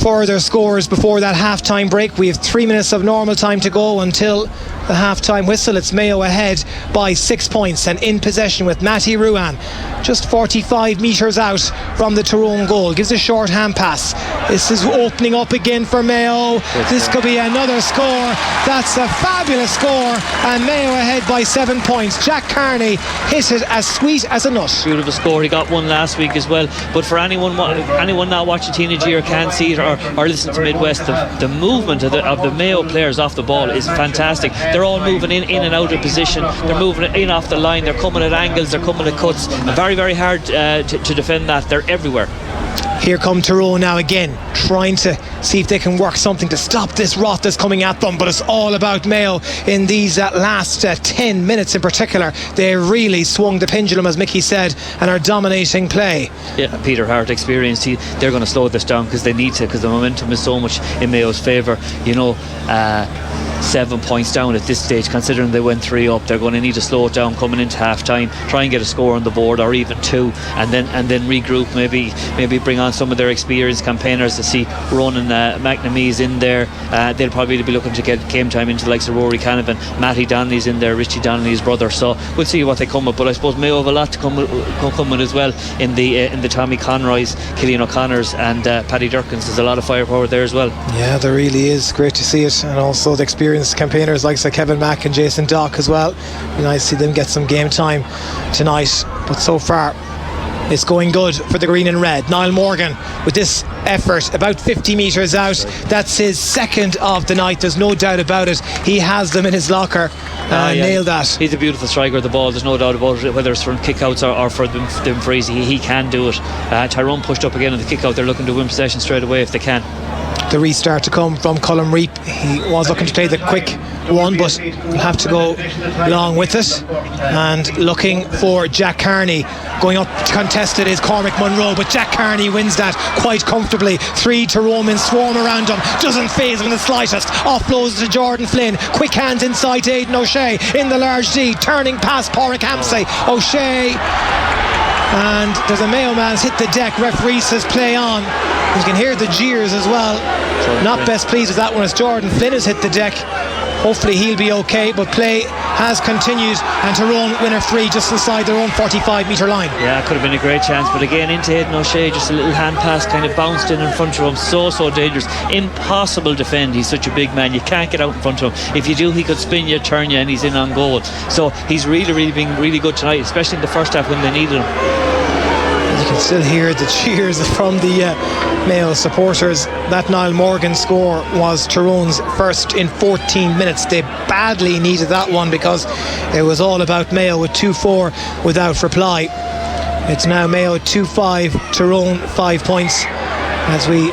further scores before that half-time break. We have 3 minutes of normal time to go until the half-time whistle. It's Mayo ahead by 6 points and in possession with Matty Ruan just 45 metres out from the Tyrone goal. Gives a short hand pass. This is opening up again for Mayo. This could be another score. That's a fabulous score, and Mayo ahead by 7 points. Jack Carney hit it as sweet as a nut.
Beautiful score. He got one last week as well, but for anyone not watching Teenage Year can't see it or listen to Midwest, the movement of the Mayo players off the ball is fantastic. They're all moving in and out of position. They're moving in off the line. They're coming at angles. They're coming at cuts. Very, very hard to defend that. They're everywhere.
Here come Tyrone now again, trying to see if they can work something to stop this rot that's coming at them, but it's all about Mayo in these last 10 minutes in particular. They really swung the pendulum, as Mickey said, and are dominating play.
Yeah, Peter Hart experienced. They're going to slow this down because they need to, because the momentum is so much in Mayo's favour. 7 points down at this stage, considering they went 3 up. They're going to need to slow it down coming into half time, try and get a score on the board, or even 2, and then regroup, maybe bring on some of their experienced campaigners. To see Ronan McNamee's in there. They'll probably be looking to get game time into the likes of Rory Canavan. Matty Donnelly's in there, Richie Donnelly's brother, so we'll see what they come with. But I suppose Mayo have a lot to come with as well in the Tommy Conroys, Killian O'Connors and Paddy Durkins. There's a lot of firepower there as well.
Yeah, there really is. Great to see it, and also the experienced campaigners like Kevin Mack and Jason Dock as well. Be nice to see them get some game time tonight, but so far it's going good for the green and red. Niall Morgan with this effort about 50 metres out. That's his second of the night, there's no doubt about it. He has them in his locker and nailed that.
He's a beautiful striker of the ball, there's no doubt about it, whether it's from kickouts or for them frees. He can do it. Tyrone pushed up again on the kickout. They're looking to win possession straight away if they can.
The restart to come from Colin Reap. He was looking to play the quick one, but will have to go along with it. And looking for Jack Carney. Going up to contest it is Cormac Monroe, but Jack Carney wins that quite comfortably. 3 Tyrone swarm around him, doesn't faze him in the slightest. Offloads to Jordan Flynn, quick hands inside to Aidan O'Shea in the large D, turning past Pádraig Hampsey. O'Shea and there's a Mayo man's hit the deck. Referee says play on. You can hear the jeers as well. Not best pleased with that one as Jordan Flynn has hit the deck. Hopefully he'll be okay, but play has continued, and Tyrone winner 3 just inside their own 45 metre line.
Yeah, it could have been a great chance, but again into Aidan O'Shea, just a little hand pass kind of bounced in front of him. So dangerous, impossible to defend. He's such a big man, you can't get out in front of him. If you do, he could spin you, turn you, and he's in on goal. So he's really been really good tonight, especially in the first half when they needed him.
You can still hear the cheers from the Mayo supporters. That Niall Morgan score was Tyrone's first in 14 minutes. They badly needed that one because it was all about Mayo with 2-4 without reply. It's now Mayo 2-5, Tyrone 5 points as we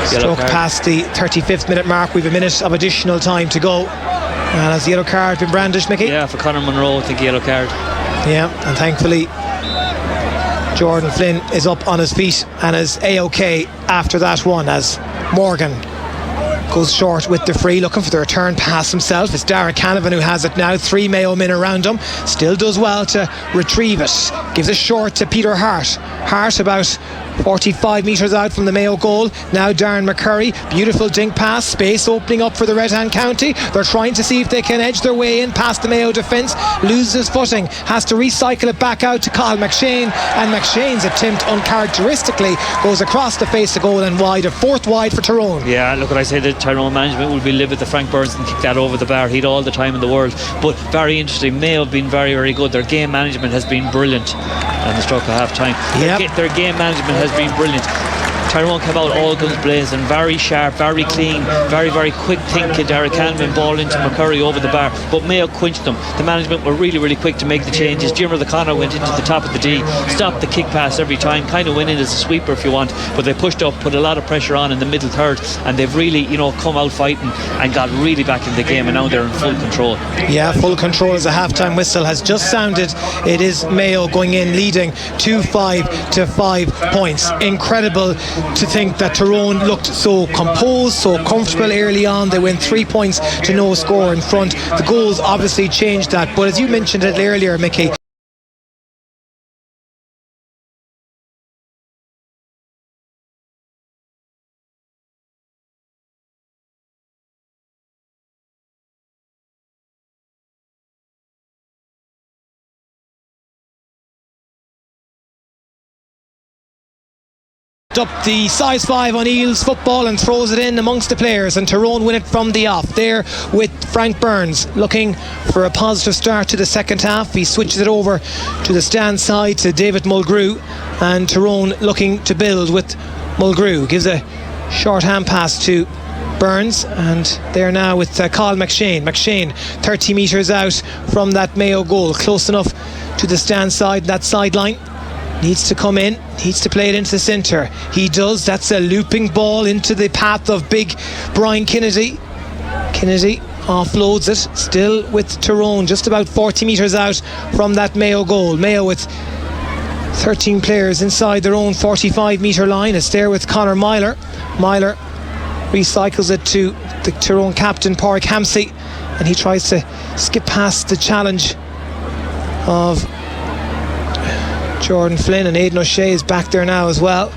struck past the 35th minute mark. We've a minute of additional time to go. And has the yellow card been brandished, Mickey?
Yeah, for Conor Munro, I think yellow card.
Yeah, and thankfully Jordan Flynn is up on his feet and is A-OK after that one, as Morgan goes short with the free, looking for the return pass himself. It's Darragh Canavan who has it now. 3 Mayo men around him. Still does well to retrieve it. Gives it short to Peter Hart. Hart about 45 metres out from the Mayo goal. Now Darren McCurry, beautiful dink pass, space opening up for the Red Hand County. They're trying to see if they can edge their way in past the Mayo defence. Loses his footing, has to recycle it back out to Kyle McShane, and McShane's attempt uncharacteristically goes across the face of goal and wide. A 4th wide for Tyrone.
Yeah, look, what I say, the Tyrone management will be livid that Frank Burns and kick that over the bar. He'd all the time in the world, but very interesting. Mayo have been very good. Their game management has been brilliant, and the stroke of half time. Their game management has been brilliant. Tyrone came out all guns blazing, very sharp, very clean, very quick thinking. Darragh Canavan ball into McCurry over the bar, but Mayo quenched them. The management were really quick to make the changes. Jimmer the Connor went into the top of the D, stopped the kick pass every time, kind of went in as a sweeper if you want, but they pushed up, put a lot of pressure on in the middle third, and they've really come out fighting and got really back in the game, and now they're in full control.
Yeah, full control as a half-time whistle has just sounded. It is Mayo going in leading 2-5 to 5 points. Incredible to think that Tyrone looked so composed, so comfortable early on. They went 3 points to no score in front. The goals obviously changed that, but as you mentioned it earlier, Mickey, up the size 5 on Eels football and throws it in amongst the players, and Tyrone win it from the off there with Frank Burns looking for a positive start to the second half. He switches it over to the stand side to David Mulgrew, and Tyrone looking to build with Mulgrew. Gives a short hand pass to Burns, and they're now with Kyle McShane. McShane 30 metres out from that Mayo goal, close enough to the stand side, that sideline. Needs to come in, needs to play it into the centre. He does. That's a looping ball into the path of big Brian Kennedy. Kennedy offloads it, still with Tyrone, just about 40 metres out from that Mayo goal. Mayo with 13 players inside their own 45 metre line. It's there with Conor Myler. Myler recycles it to the Tyrone captain, Pádraig Hampsey, and he tries to skip past the challenge of Jordan Flynn, and Aidan O'Shea is back there now as well.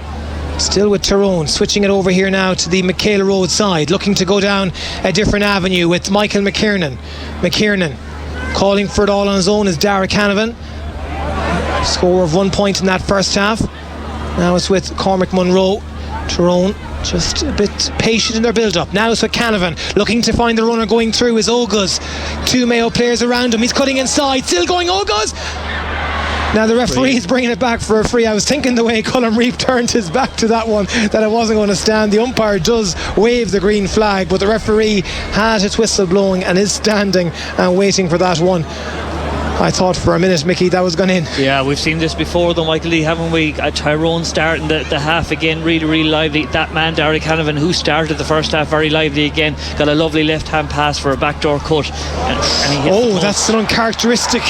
Still with Tyrone, switching it over here now to the Michaela Road side, looking to go down a different avenue with Michael McKiernan. McKiernan calling for it all on his own is Darragh Canavan. Score of 1 point in that first half. Now it's with Cormac Munro. Tyrone just a bit patient in their build-up. Now it's with Canavan, looking to find the runner going through is Ogus. 2 Mayo players around him. He's cutting inside, still going Ogus. Now the referee is bringing it back for a free. I was thinking the way Colm Reap turned his back to that one that it wasn't going to stand. The umpire does wave the green flag, but the referee had his whistle blowing and is standing and waiting for that one. I thought for a minute, Mickey, that was gone in.
Yeah, we've seen this before though, Michael Lee, haven't we? Tyrone starting the half again really lively. That man Darragh Canavan, who started the first half very lively again, got a lovely left hand pass for a backdoor cut, and he hit
that's an uncharacteristic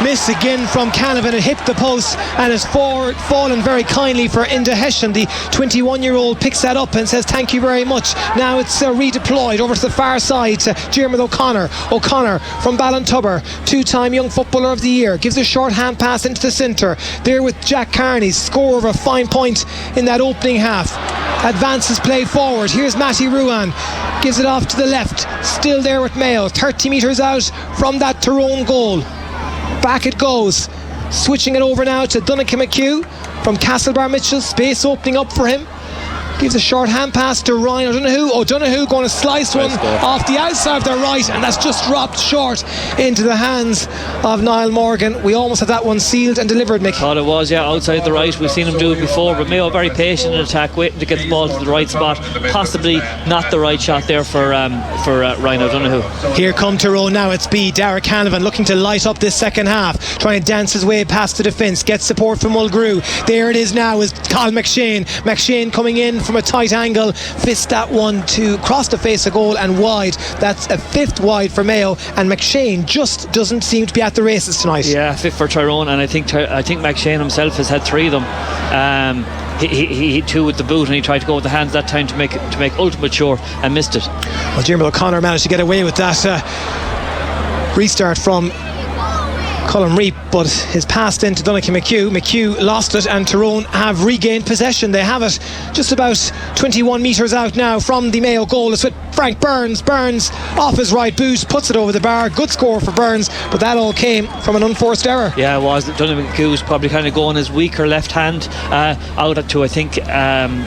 miss again from Canavan. It hit the post and has fallen very kindly for Inda Hession. The 21-year-old picks that up and says thank you very much. Now it's redeployed over to the far side to Diarmuid O'Connor from Ballintubber, 2-time young footballer footballer of the year. Gives a short hand pass into the centre. There with Jack Carney, score of a fine point in that opening half. Advances play forward. Here's Matty Ruan. Gives it off to the left. Still there with Mayo. 30 metres out from that Tyrone goal. Back it goes. Switching it over now to Donnacha McHugh from Castlebar Mitchell. Space opening up for him. Gives a short hand pass to Ryan O'Donoghue. O'Donoghue going to slice one off the outside of the right, and that's just dropped short into the hands of Niall Morgan. We almost had that one sealed and delivered, Mick.
Thought it was, yeah, outside the right. We've seen him do it before, but Mayo very patient in attack, waiting to get the ball to the right spot. Possibly not the right shot there for Ryan O'Donoghue.
Here come Tyrone now. It's B. Derek Canavan looking to light up this second half, trying to dance his way past the defence, get support from Mulgrew. There it is now, is Colin McShane. McShane coming in from a tight angle, fist that one to cross the face of goal and wide. That's a fifth wide for Mayo, and McShane just doesn't seem to be at the races tonight.
Yeah, fifth for Tyrone, and I think McShane himself has had three of them. He two with the boot, and he tried to go with the hands that time to make ultimate sure, and missed it.
Well, Jim O'Connor managed to get away with that restart from Colin Reap, but his pass then to Donnacha McHugh. McHugh lost it, and Tyrone have regained possession. They have it just about 21 metres out now from the Mayo goal. It's with Frank Burns. Burns off his right boot, puts it over the bar. Good score for Burns, but that all came from an unforced error.
Yeah, it was. Donnacha McHugh was probably kind of going his weaker left hand out to, I think,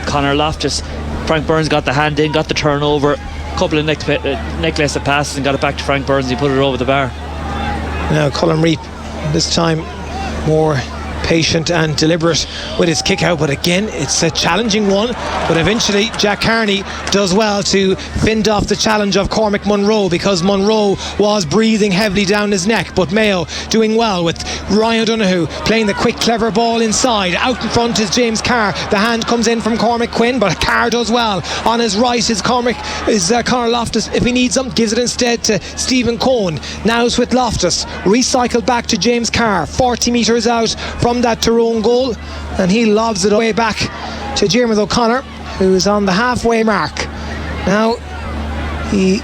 Conor Loftus. Frank Burns got the hand in, got the turnover, couple of necklace of passes, and got it back to Frank Burns. He put it over the bar.
Now Colin Reap, this time more patient and deliberate with his kick out, but again it's a challenging one, but eventually Jack Carney does well to fend off the challenge of Cormac Munro, because Munro was breathing heavily down his neck. But Mayo doing well with Ryan O'Donoghue playing the quick clever ball inside. Out in front is James Carr. The hand comes in from Cormac Quinn, but Carr does well. On his right is Conor Loftus. If he needs them, gives it instead to Stephen Cohen. Now it's with Loftus, recycled back to James Carr, 40 metres out from that Tyrone goal, and he lobs it away back to Diarmuid O'Connor, who is on the halfway mark. Now he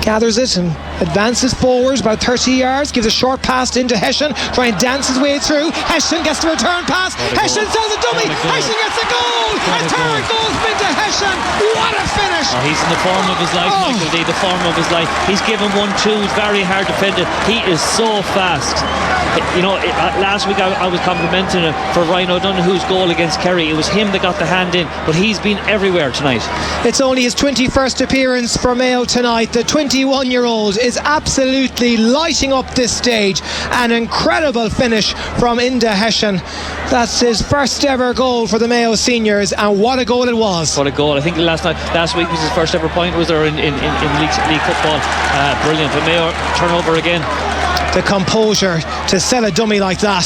gathers it and advances forwards about 30 yards, gives a short pass into Hession, try and dance his way through. Hession gets the return pass. Hession does a dummy. Hession gets a goal. A third goal into Hession. What a finish!
He's in the form of his life, Michael D. The form of his life. He's given 1-2, very hard defended. He is so fast. You know, last week I was complimenting him for Ryan O'Donoghue's goal against Kerry. It was him that got the hand in, but he's been everywhere tonight.
It's only his 21st appearance for Mayo tonight. The 21-year-old is absolutely lighting up this stage. An incredible finish from Enda Hession. That's his first ever goal for the Mayo seniors, and what a goal it was.
What a goal. I think last week was his first ever point, was there, in league football. Brilliant. But Mayo turnover again.
The composure to sell a dummy like that,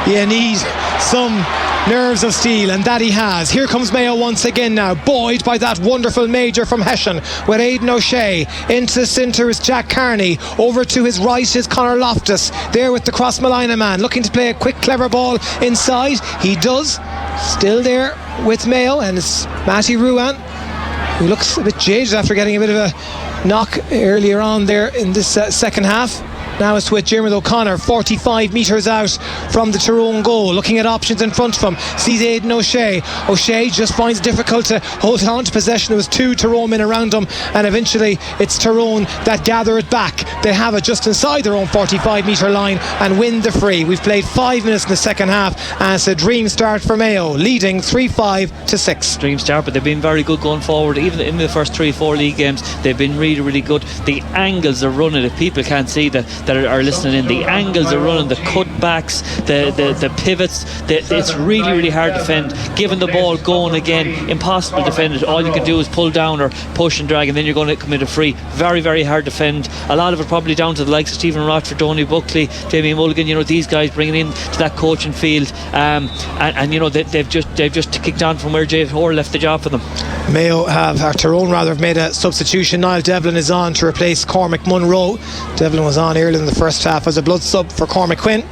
you need some nerves of steel, and that he has. Here comes Mayo once again now, buoyed by that wonderful major from Hession, with Aidan O'Shea. Into the centre is Jack Carney. Over to his right is Conor Loftus, there with the Crossmalina man, looking to play a quick clever ball inside. He does. Still there with Mayo, and it's Matty Ruan, who looks a bit jaded after getting a bit of a knock earlier on there in this second half. Now it's with Diarmuid O'Connor, 45 metres out from the Tyrone goal, looking at options in front of him. Sees Aidan O'Shea. O'Shea just finds it difficult to hold on to possession. There was two Tyrone men around him, and eventually it's Tyrone that gather it back. They have it just inside their own 45 metre line and win the free. We've played 5 minutes in the second half, and it's a dream start for Mayo, leading 3-5 to 6.
Dream start, but they've been very good going forward. Even in the first 3-4 league games, they've been really, really good. The angles are running, if people can't see that are listening in, the angles are running, the cutbacks, the pivots, it's really, really hard to defend. Given the ball going again, impossible to defend it. All you can do is pull down or push and drag, and then you're going to commit a free. Very, very hard to defend. A lot of it probably down to the likes of Stephen Rochford, Tony Buckley, Jamie Mulligan, you know, these guys bringing in to that coaching field, and you know, they've just kicked on from where Jay Hoare left the job for them.
Mayo Tyrone have made a substitution. Niall Devlin is on to replace Cormac Munro. Devlin was on earlier in the first half as a blood sub for Cormac Quinn,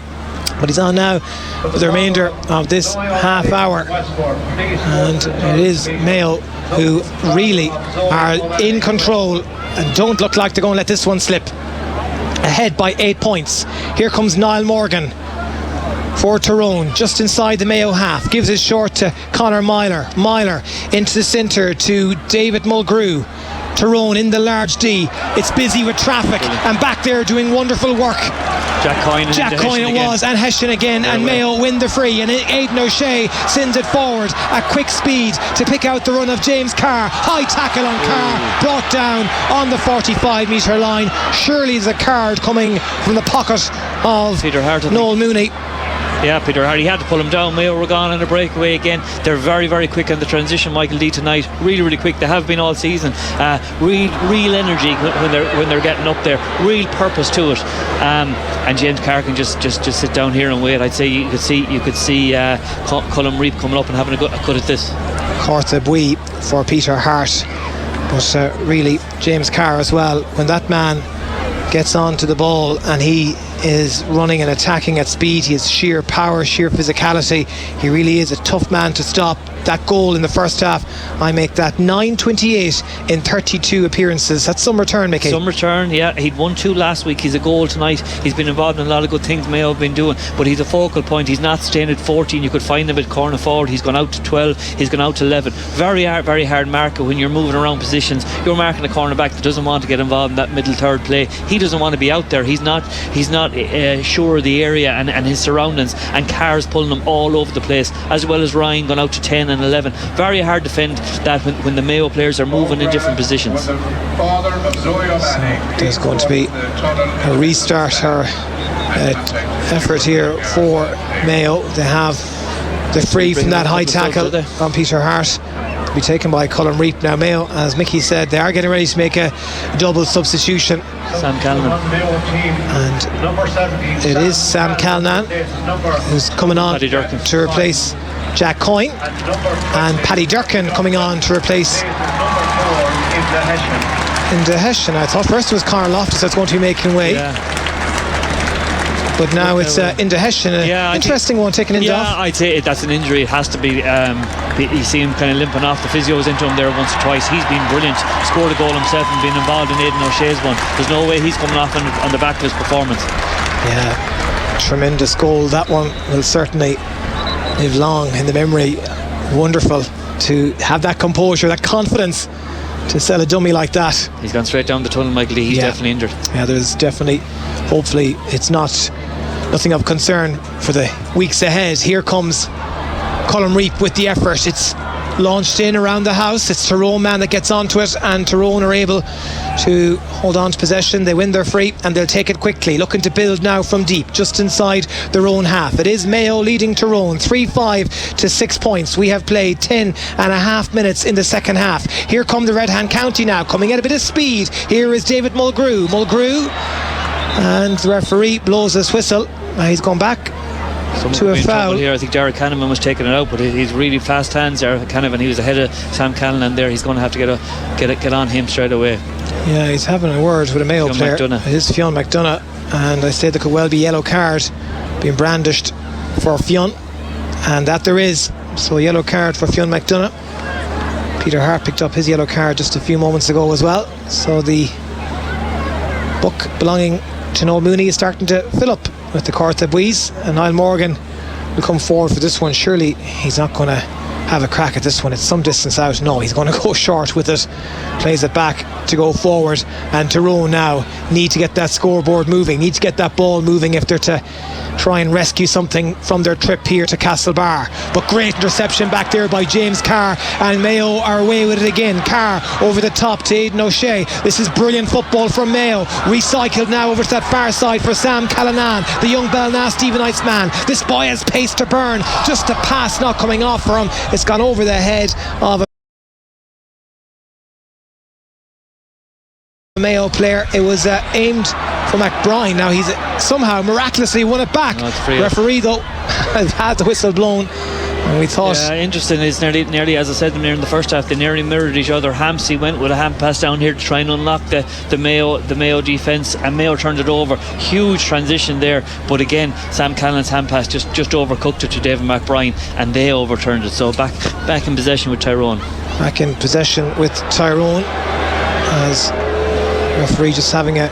but he's on now for the remainder of this half hour, and it is Mayo who really are in control and don't look like they're going to let this one slip. ahead by 8 points. Here comes Niall Morgan for Tyrone, just inside the Mayo half, gives it short to Conor Myler into the centre to David Mulgrew. Tyrone in the large D, it's busy with traffic, and back there doing wonderful work
Jack Coyne
it was, and Hessian again, and Mayo win the free, and Aidan O'Shea sends it forward at quick speed to pick out the run of James Carr. High tackle on Carr, brought down on the 45 metre line. Surely there's a card coming from the pocket of
Peter Hart,
Noel Mooney.
Yeah, Peter Hart, he had to pull him down. Mayo were gone on a breakaway again. They're very, very quick on the transition, Michael D, tonight. Really, really quick. They have been all season. Real energy when they're getting up there. Real purpose to it. And James Carr can just sit down here and wait. I'd say you could see Colm Reap coming up and having a good at this.
Corta Bui for Peter Hart, but really James Carr as well. When that man gets onto the ball and he is running and attacking at speed, he has sheer power, sheer physicality. He really is a tough man to stop. That goal in the first half, I make that 9.28 in 32 appearances. That's some return, Mickey.
Some return, yeah. He'd won 2 last week. He's a goal tonight. He's been involved in a lot of good things Mayo have been doing, but he's a focal point. He's not staying at 14. You could find him at corner forward. He's gone out to 12. He's gone out to 11. Very hard marker when you're moving around positions. You're marking a cornerback that doesn't want to get involved in that middle third play. He doesn't want to be out there. He's not sure of the area and his surroundings, and Carr's pulling him all over the place, as well as Ryan gone out to 10 and 11. Very hard to defend that when the Mayo players are moving in different positions.
So there's going to be a restart or effort here for Mayo. They have the free from that high tackle on Peter Hart, to be taken by Colm Reap. Now Mayo, as Mickey said, they are getting ready to make a double substitution.
Sam Callanan.
And it is Sam Callanan who's coming on to replace Jack Coyne, and Paddy Durkin coming on to replace Inda Hessian. I thought first it was Conor Loftus that's going to be making way, but now it's Inda Hessian. Interesting one taken in off.
I'd say that's an injury. It has to be. You see him kind of limping off. The physio was into him there once or twice. He's been brilliant, scored a goal himself and been involved in Aidan O'Shea's one. There's no way he's coming off on the back of his performance. Yeah, tremendous goal. That one will certainly live long in the memory. Wonderful to have that composure, that confidence to sell a dummy like that. He's gone straight down the tunnel, Michael D. He's definitely injured. Yeah, there's definitely, hopefully it's nothing of concern for the weeks ahead. Here comes Colm Reap with the effort. It's launched in around the house. It's Tyrone man that gets onto it, and Tyrone are able to hold on to possession. They win their free and they'll take it quickly, looking to build now from deep, just inside their own half. It is Mayo leading Tyrone 3-5 to 6 points. We have played 10.5 minutes in the second half. Here come the Red Hand County now, coming at a bit of speed. Here is David Mulgrew, and the referee blows his whistle. He's gone back to a foul here. I think Derek Kahneman was taking it out, but he's really fast hands there, Kahneman. He was ahead of Sam Callanan there. He's going to have to get on him straight away. Yeah, he's having a word with a Mayo player. It is Fionn McDonough, and I said there could well be yellow card being brandished for Fionn, and that there is. So yellow card for Fionn McDonough. Peter Hart picked up his yellow card just a few moments ago as well. So the book belonging to Noel Mooney is starting to fill up with the Corta Buis, and Niall Morgan will come forward for this one. Surely he's not going to have a crack at this one. It's some distance out. No, he's going to go short with it, plays it back to go forward, and Tyrone now need to get that scoreboard moving, need to get that ball moving if they're to try and rescue something from their trip here to Castlebar. But great interception back there by James Carr, and Mayo are away with it again. Carr over the top to Aidan O'Shea. This is brilliant football from Mayo, recycled now over to that far side for Sam Callanan, the young Balna Stephenites man. This boy has pace to burn, just a pass not coming off for him. It's gone over the head of a Mayo player. It was aimed for McBride. Now he's somehow miraculously won it back. Referee though has had the whistle blown, and we thought interesting is nearly as I said in the first half, they nearly mirrored each other. Hampsey went with a hand pass down here to try and unlock the Mayo defence, and Mayo turned it over. Huge transition there, but again Sam Callan's hand pass just overcooked it to David McBride, and they overturned it. So back in possession with Tyrone. Back in possession with Tyrone, as referee just having a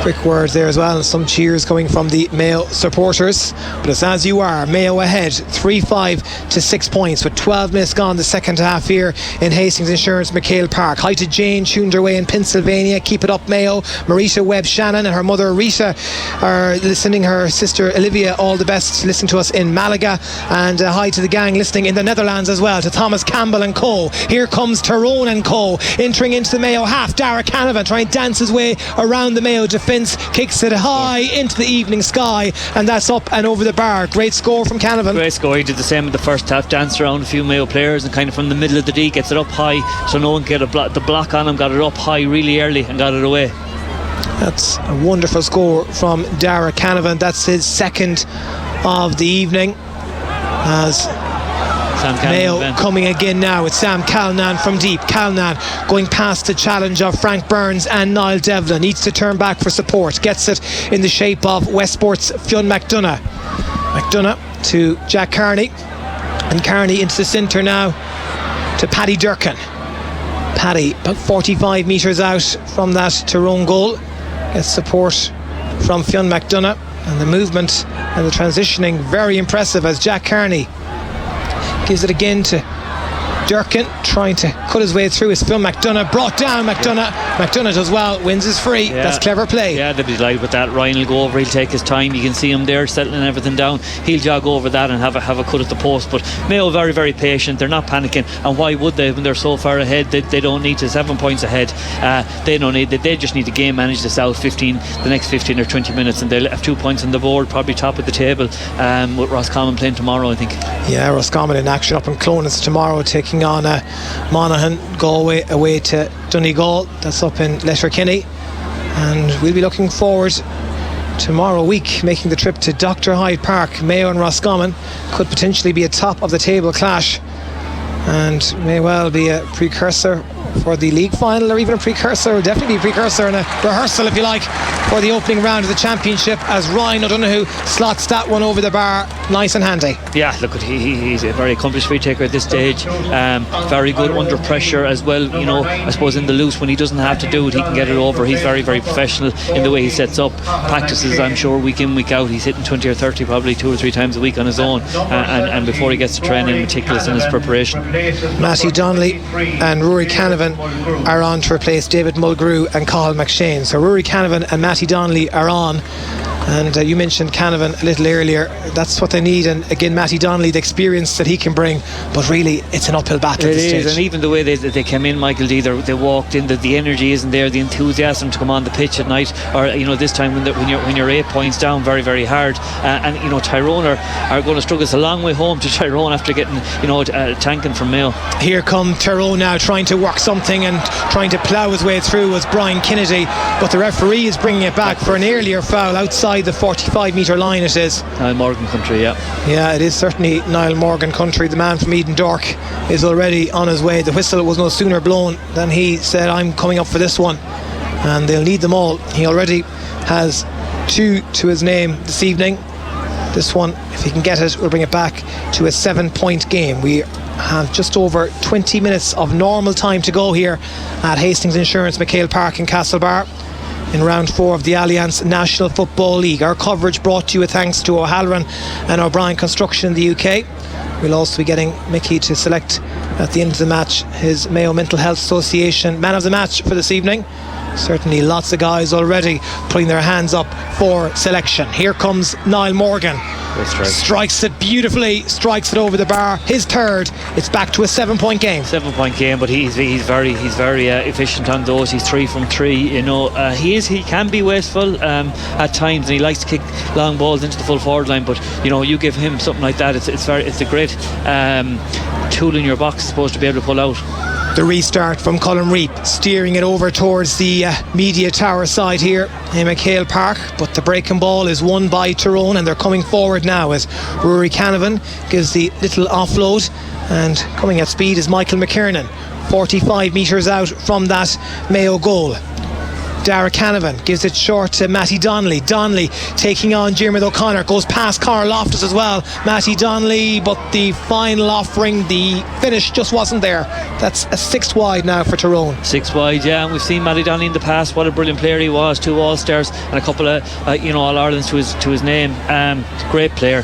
quick words there as well, and some cheers coming from the Mayo supporters. But it's as you are, Mayo ahead 3-5 to 6 points with 12 minutes gone the second half here in Hastings Insurance McHale Park. Hi to Jane, tuned her way in Pennsylvania. Keep it up, Mayo. Marita Webb Shannon and her mother Rita are listening, her sister Olivia all the best, listen to us in Malaga. And hi to the gang listening in the Netherlands as well, to Thomas Campbell and co. Here comes Tyrone and co. entering into the Mayo half. Dara Canavan trying to dance his way around the Mayo defence, kicks it high into the evening sky, and that's up and over the bar. Great score from Canavan.
Great score. He did the same in the first half, danced around a few Mayo players and kind of from the middle of the D gets it up high so no one can get the block on him, got it up high really early and got it away.
That's a wonderful score from Dara Canavan. That's his second of the evening, as Mayo coming again now with Sam Calnan from deep. Calnan going past the challenge of Frank Burns and Niall Devlin, needs to turn back for support, gets it in the shape of Westport's Fionn McDonough to Jack Carney, and Carney into the centre now to Paddy Durkin. Paddy about 45 metres out from that Tyrone goal, gets support from Fionn McDonough, and the movement and the transitioning very impressive as Jack Carney gives it again to Durkin, trying to cut his way through. Is Phil McDonough brought down. McDonough does well, wins his free. That's clever play.
Yeah, they'll be delighted with that. Ryan will go over, he'll take his time. You can see him there settling everything down. He'll jog over that and have a cut at the post. But Mayo very, very patient. They're not panicking, and why would they when they're so far ahead? They don't need to. 7 points ahead. They don't need. They just need to game manage this out the next 15 or 20 minutes, and they'll have 2 points on the board, probably top of the table, with Roscommon playing tomorrow, I think.
Yeah, Roscommon in action up in Clones tomorrow, taking on Monaghan. Galway away to Donegal, that's up in Letterkenny, and we'll be looking forward tomorrow week making the trip to Dr. Hyde Park. Mayo and Roscommon could potentially be a top of the table clash, and may well be a precursor for the league final, or even a precursor, or definitely a precursor and a rehearsal, if you like, for the opening round of the championship, as Ryan O'Donoghue slots that one over the bar nice and handy. Yeah,
look, he's a very accomplished free taker at this stage, very good under pressure as well. You know, I suppose in the loose, when he doesn't have to do it, he can get it over. He's very, very professional in the way he sets up practices. I'm sure week in, week out, he's hitting 20 or 30 probably 2 or 3 times a week on his own, and before he gets to training, meticulous in his preparation.
Matthew Donnelly and Rory Canavan are on to replace David Mulgrew and Cathal McShane. So Rory Canavan and Matty Donnelly are on, and you mentioned Canavan a little earlier. That's what they need, and again Matty Donnelly, the experience that he can bring, but really it's an uphill battle at this stage.
And even the way they came in, Michael D, they walked in, the energy isn't there, the enthusiasm to come on the pitch at night, or this time when you're 8 points down, very, very hard, and Tyrone are going to struggle. It's a long way home to Tyrone after getting tanking from Mayo.
Here come Tyrone now, trying to work something and trying to plough his way through, was Brian Kennedy, but the referee is bringing it back for an earlier foul outside the 45 metre line. It is
Niall Morgan country.
Yeah, it is certainly Niall Morgan country. The man from Eden Dork is already on his way. The whistle was no sooner blown than he said, I'm coming up for this one, and they'll need them all. He already has 2 to his name this evening. This one, if he can get it, will bring it back to a 7-point game. We have just over 20 minutes of normal time to go here at Hastings Insurance McHale Park in Castlebar in round 4 of the Allianz National Football League. Our coverage brought to you with thanks to O'Halloran and O'Brien Construction in the UK. We'll also be getting Mickey to select at the end of the match his Mayo Mental Health Association man of the match for this evening. Certainly lots of guys already putting their hands up for selection. Here comes Niall Morgan. Strikes it beautifully, strikes it over the bar. His third. It's back to a 7-point game.
7-point game, but he's very efficient on those. He's 3 from 3. He can be wasteful at times, and he likes to kick long balls into the full forward line. But you give him something like that, it's a great tool in your box, supposed to be able to pull out.
The restart from Colin Reap, steering it over towards the media tower side here in McHale Park, but the breaking ball is won by Tyrone, and they're coming forward now as Rory Canavan gives the little offload, and coming at speed is Michael McKiernan, 45 metres out from that Mayo goal. Dara Canavan gives it short to Matty Donnelly. Donnelly taking on Diarmuid O'Connor, goes past Conor Loftus as well. Matty Donnelly, but the final offering, the finish just wasn't there. That's a 6 wide now for Tyrone.
6 wide, yeah, and we've seen Matty Donnelly in the past. What a brilliant player he was. 2 All-Stars and a couple of All-Irelands to his name. Great player.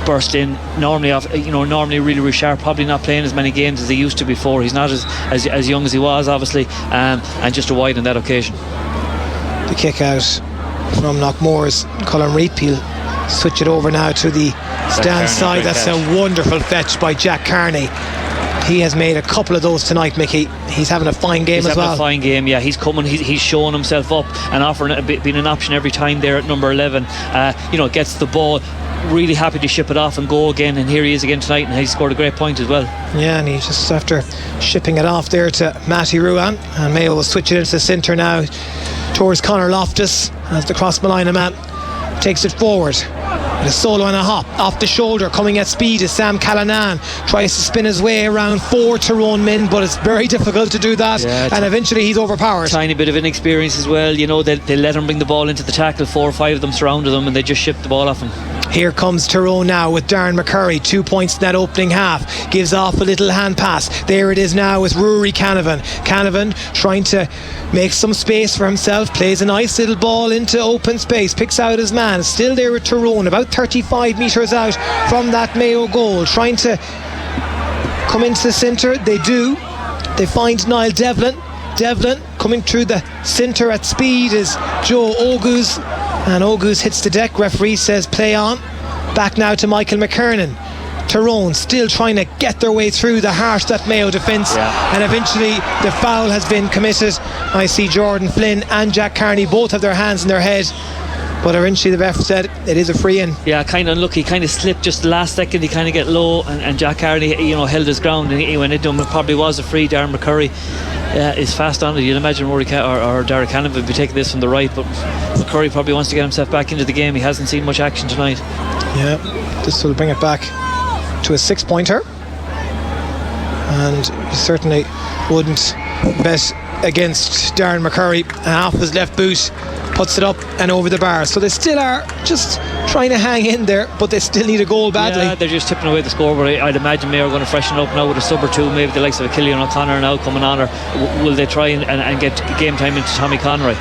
Burst in normally really sharp, probably not playing as many games as he used to before. He's not as young as he was, obviously, and just a wide on that occasion.
The kick out from Knockmore's Colin Reap. He'll switch it over now to the stand side. That's a wonderful fetch by Jack Carney. He has made a couple of those tonight, Mickey. He's having a fine game as well. He's having a
fine game, yeah. He's coming, he's showing himself up and offering being an option every time there at number 11. Gets the ball, really happy to ship it off and go again, and here he is again tonight, and he scored a great point as well.
Yeah, and he just, after shipping it off there to Matty Ruan, and Mayo will switch it into the centre now towards Conor Loftus as the cross Malina man takes it forward. And a solo and a hop off the shoulder, coming at speed is Sam Callanan. Tries to spin his way around 4 Tyrone men, but it's very difficult to do that, and eventually he's overpowered.
Tiny bit of inexperience as well. They let him bring the ball into the tackle. 4 or 5 of them surrounded him, and they just shipped the ball off him.
Here comes Tyrone now with Darren McCurry. 2 points in that opening half. Gives off a little hand pass. There it is now with Rory Canavan. Canavan trying to make some space for himself. Plays a nice little ball into open space. Picks out his man. Still there with Tyrone, about 35 metres out from that Mayo goal. Trying to come into the centre. They do. They find Niall Devlin. Devlin coming through the centre at speed is Joe Ogus, and Ogus hits the deck. Referee says play on. Back now to Michael McKernan. Tyrone still trying to get their way through the harsh that Mayo defence, and eventually the foul has been committed. I see Jordan Flynn and Jack Carney both have their hands in their head, but eventually the ref said it is a free in. Yeah,
kind of unlucky. Kind of slipped just the last second. He kind of get low, and Jack Carney held his ground, and he went into him. It probably was a free. Darren McCurry is fast on it. You'd imagine Rory or Derek Cannon would be taking this from the right, but McCurry probably wants to get himself back into the game. He hasn't seen much action tonight.
Yeah, this will bring it back to a 6-pointer, and you certainly wouldn't bet against Darren McCurry. Half his left boot puts it up and over the bar, so they still are just trying to hang in there, but they still need a goal badly.
Yeah, they're just tipping away the score, but I'd imagine Mayo are going to freshen up now with a sub or two, maybe the likes of Killian O'Connor now coming on, or will they try and get game time into Tommy Conroy?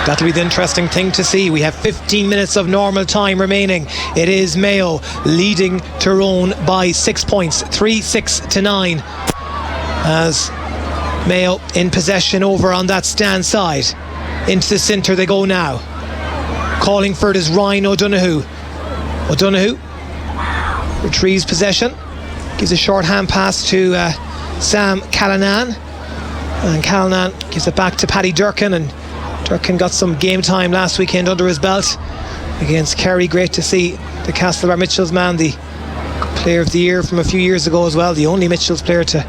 That'll be the interesting thing to see. We have 15 minutes of normal time remaining. It is Mayo leading Tyrone by 6 points, 3-6 to 9, as Mayo in possession over on that stand side. Into the centre they go now. Calling for it is Ryan O'Donoghue. O'Donoghue retrieves possession, gives a short hand pass to Sam Callanan, and Callanan gives it back to Paddy Durkin, and Durkin got some game time last weekend under his belt against Kerry. Great to see the Castlebar Mitchells man, the player of the year from a few years ago as well, the only Mitchells player to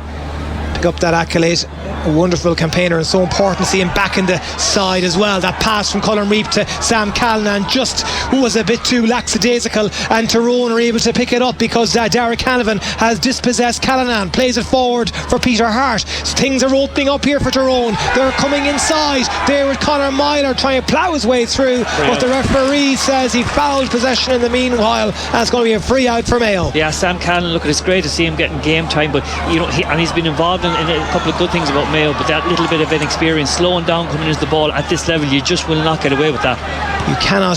pick up that accolade. A wonderful campaigner, and so important to see him back in the side as well. That pass from Colin Reap to Sam Callanan just was a bit too lackadaisical, and Tyrone are able to pick it up because Derek Canavan has dispossessed Callanan, plays it forward for Peter Hart. Things are opening up here for Tyrone. They're coming inside there with Conor Myler trying to plough his way through, but the referee says he fouled possession in the meanwhile, and it's going to be a free out for Mayo.
Yeah, Sam Callanan, look, it's great to see him getting game time, but he's been involved in a couple of good things about Mayo, but that little bit of inexperience, slowing down coming into the ball at this level, you just will not get away with that.
You cannot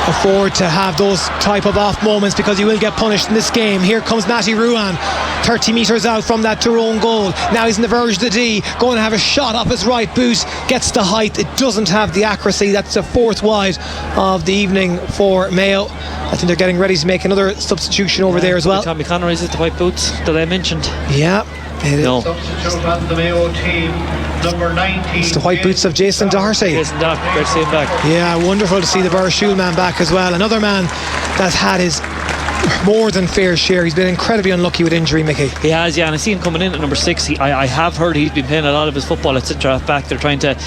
afford to have those type of off moments, because you will get punished in this game. Here comes Matty Ruan, 30 metres out from that Tyrone goal. Now he's in the verge of the D, going to have a shot off his right boot, gets the height, it doesn't have the accuracy. That's the 4th wide of the evening for Mayo. I think they're getting ready to make another substitution over there as well.
Tommy Conroy, is it the white boots that I mentioned?
Yeah.
No.
Substitute on the Mayo team, number 19.
It's the white boots of Jason Doherty.
Jason Doherty, great to see him back.
Yeah, wonderful to see the Burshul man back as well. Another man that's had his more than fair share. He's been incredibly unlucky with injury, Mickey.
He has, yeah, and I see him coming in at number 6. I have heard he's been playing a lot of his football at centre half back. They're trying to,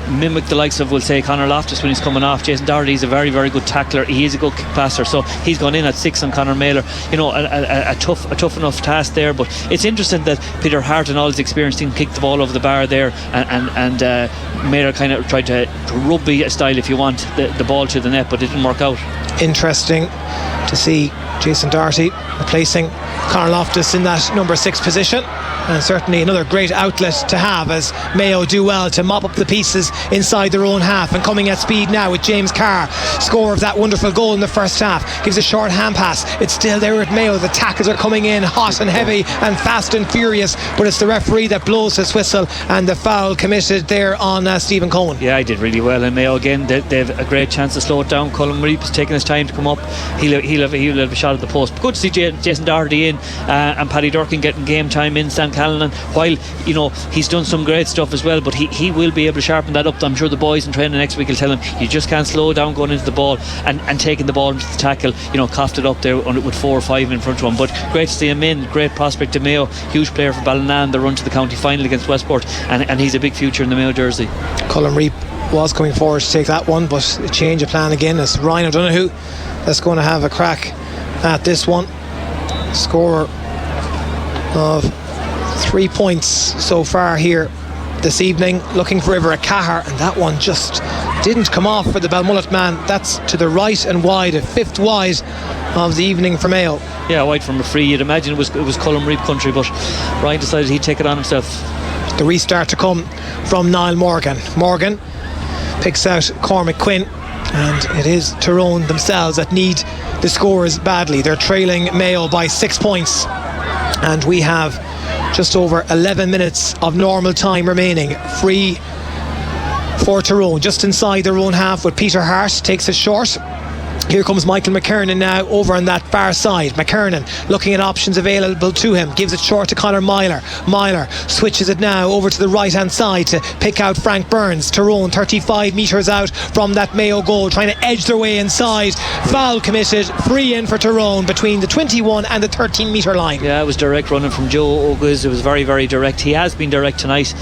mimic the likes of, we'll say, Conor Loftus when he's coming off. Jason Doherty's a very, very good tackler. He is a good kick passer, so he's gone in at 6 on Conor Mailer. A tough enough task there, but it's interesting that Peter Hart and all his experience didn't kick the ball over the bar there, and Mailer kind of tried to rugby style, if you want, the ball to the net, but it didn't work out.
Interesting to see Jason Doherty replacing Conor Loftus in that number 6 position, and certainly another great outlet to have as Mayo do well to mop up the pieces inside their own half. And coming at speed now with James Carr, scorer of that wonderful goal in the first half, gives a short hand pass. It's still there with Mayo. The tackles are coming in hot and heavy and fast and furious, but it's the referee that blows his whistle, and the foul committed there on Stephen Cohen.
Yeah, he did really well, and Mayo again, they've a great chance to slow it down. Colin Reap is taking his time to come up. He'll have a shot at the post. But good to see Jason Doherty in, and Paddy Durkin getting game time in Sam Callanan, while he's done some great stuff as well, but he will be able to sharpen that up. I'm sure the boys in training next week will tell him you just can't slow down going into the ball and taking the ball into the tackle, coughed it up there with 4 or 5 in front of him. But great to see him in. Great prospect to Mayo, huge player for Ballina, the run to the county final against Westport, and he's a big future in the Mayo jersey.
Colin Reap was coming forward to take that one, but a change of plan again as Ryan O'Donoghue that's going to have a crack at this one. Scorer of 3 points so far here this evening, looking for Ivor Cahar, and that one just didn't come off for the Balmullet man. That's to the right and wide, a 5th wide of the evening for Mayo.
Yeah, wide from a free. You'd imagine it was Colin Reap country, but Ryan decided he'd take it on himself.
The restart to come from Niall Morgan. Morgan picks out Cormac Quinn, and it is Tyrone themselves that need the scores badly. They're trailing Mayo by 6 points, and we have just over 11 minutes of normal time remaining. Free for Tyrone just inside their own half with Peter Hart, takes it short. Here comes Michael McKernan now over on that far side. McKernan looking at options available to him, gives it short to Conor Myler. Myler switches it now over to the right hand side to pick out Frank Burns. Tyrone 35 metres out from that Mayo goal, trying to edge their way inside. Foul committed, free in for Tyrone between the 21 and the 13 metre line.
Yeah, it was direct running from Joe Ogus. It was very, very direct. He has been direct tonight.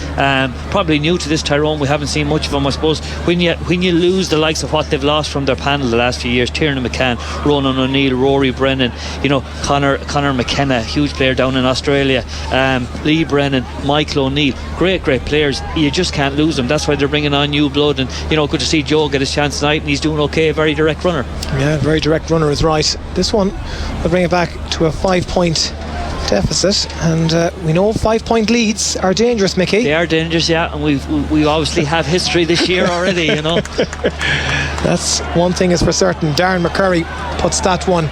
Probably new to this Tyrone. We haven't seen much of him, I suppose. When you lose the likes of what they've lost from their panel the last few years, Tiernan McCann, Ronan O'Neill, Rory Brennan, Conor McKenna, huge player down in Australia, Lee Brennan, Michael O'Neill, great players. You just can't lose them. That's why they're bringing on new blood, and good to see Joe get his chance tonight, and he's doing okay. Very direct runner. Yeah,
very direct runner is right. This one will bring it back to a 5-point deficit, and we know 5-point leads are dangerous, Mickey.
They are dangerous, yeah, and we obviously have history this year already.
That's one thing is for certain. Darren McCurry puts that one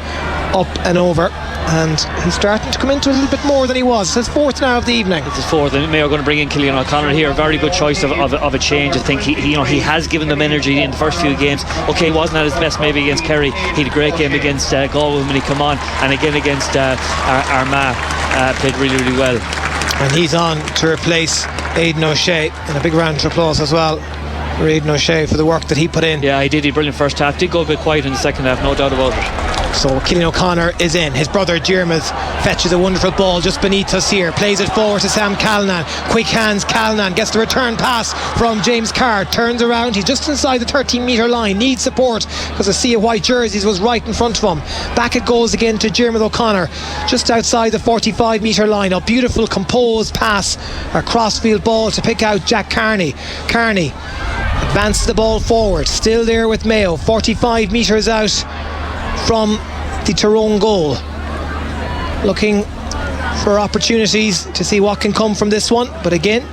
up and over, and he's starting to come into a little bit more than he was. It's his 4th now of the evening.
It's his 4th, and Mayo are going to bring in Killian O'Connor here. Very good choice of a change. I think he has given them energy in the first few games. Okay, he wasn't at his best maybe against Kerry. He had a great game against Galway when he come on, and again against Armagh, played really, really well.
And he's on to replace Aidan O'Shea, and a big round of applause as well for Aidan O'Shea for the work that he put in.
Yeah, he did. He brilliant first half. Did go a bit quiet in the second half, no doubt about it.
So Killian O'Connor is in. His brother Diarmuid fetches a wonderful ball just beneath us here, plays it forward to Sam Callanan. Quick hands, Callanan gets the return pass from James Carr, turns around, he's just inside the 13 metre line, needs support because the sea of white jerseys was right in front of him. Back it goes again to Diarmuid O'Connor just outside the 45 metre line. A beautiful composed pass, a crossfield ball to pick out Jack Carney. Carney advances the ball forward, still there with Mayo, 45 metres out from the Tyrone goal, looking for opportunities to see what can come from this one, but again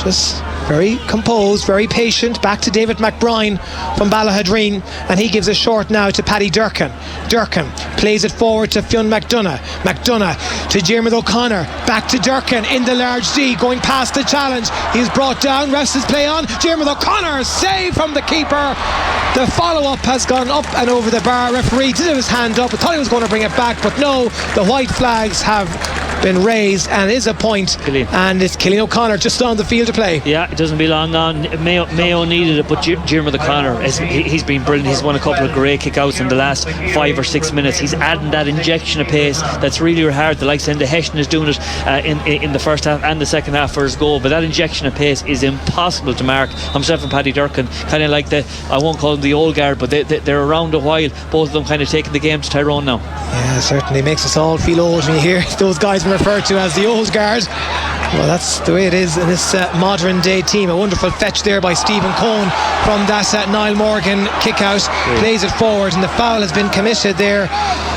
just very composed, very patient. Back to David McBride from Ballahadreen, and he gives a short now to Paddy Durkin. Durkin plays it forward to Fionn McDonough. McDonough to Diarmuid O'Connor, back to Durkin in the large D, going past the challenge. He's brought down, rests his play on. Diarmuid O'Connor, save from the keeper. The follow-up has gone up and over the bar. Referee did have his hand up, I thought he was going to bring it back, but no, the white flags have been raised and is a point. And it's Cillian O'Connor just on the field to play.
Yeah, it doesn't be long on. Mayo needed it, but Diarmuid O'Connor, he's been brilliant. He's won a couple of great kickouts in the last 5 or 6 minutes. He's adding that injection of pace that's really hard. The likes of Enda Heston is doing it in the first half and the second half for his goal, but that injection of pace is impossible to mark. Himself and Paddy Durkin, kind of like I won't call them the old guard, but they're around a while. Both of them kind of taking the game to Tyrone now.
Yeah, certainly makes us all feel old when you hear those guys referred to as the old guard. Well, that's the way it is in this modern day team. A wonderful fetch there by Stephen Cohn from that Niall Morgan kick out. Plays it forward, and the foul has been committed there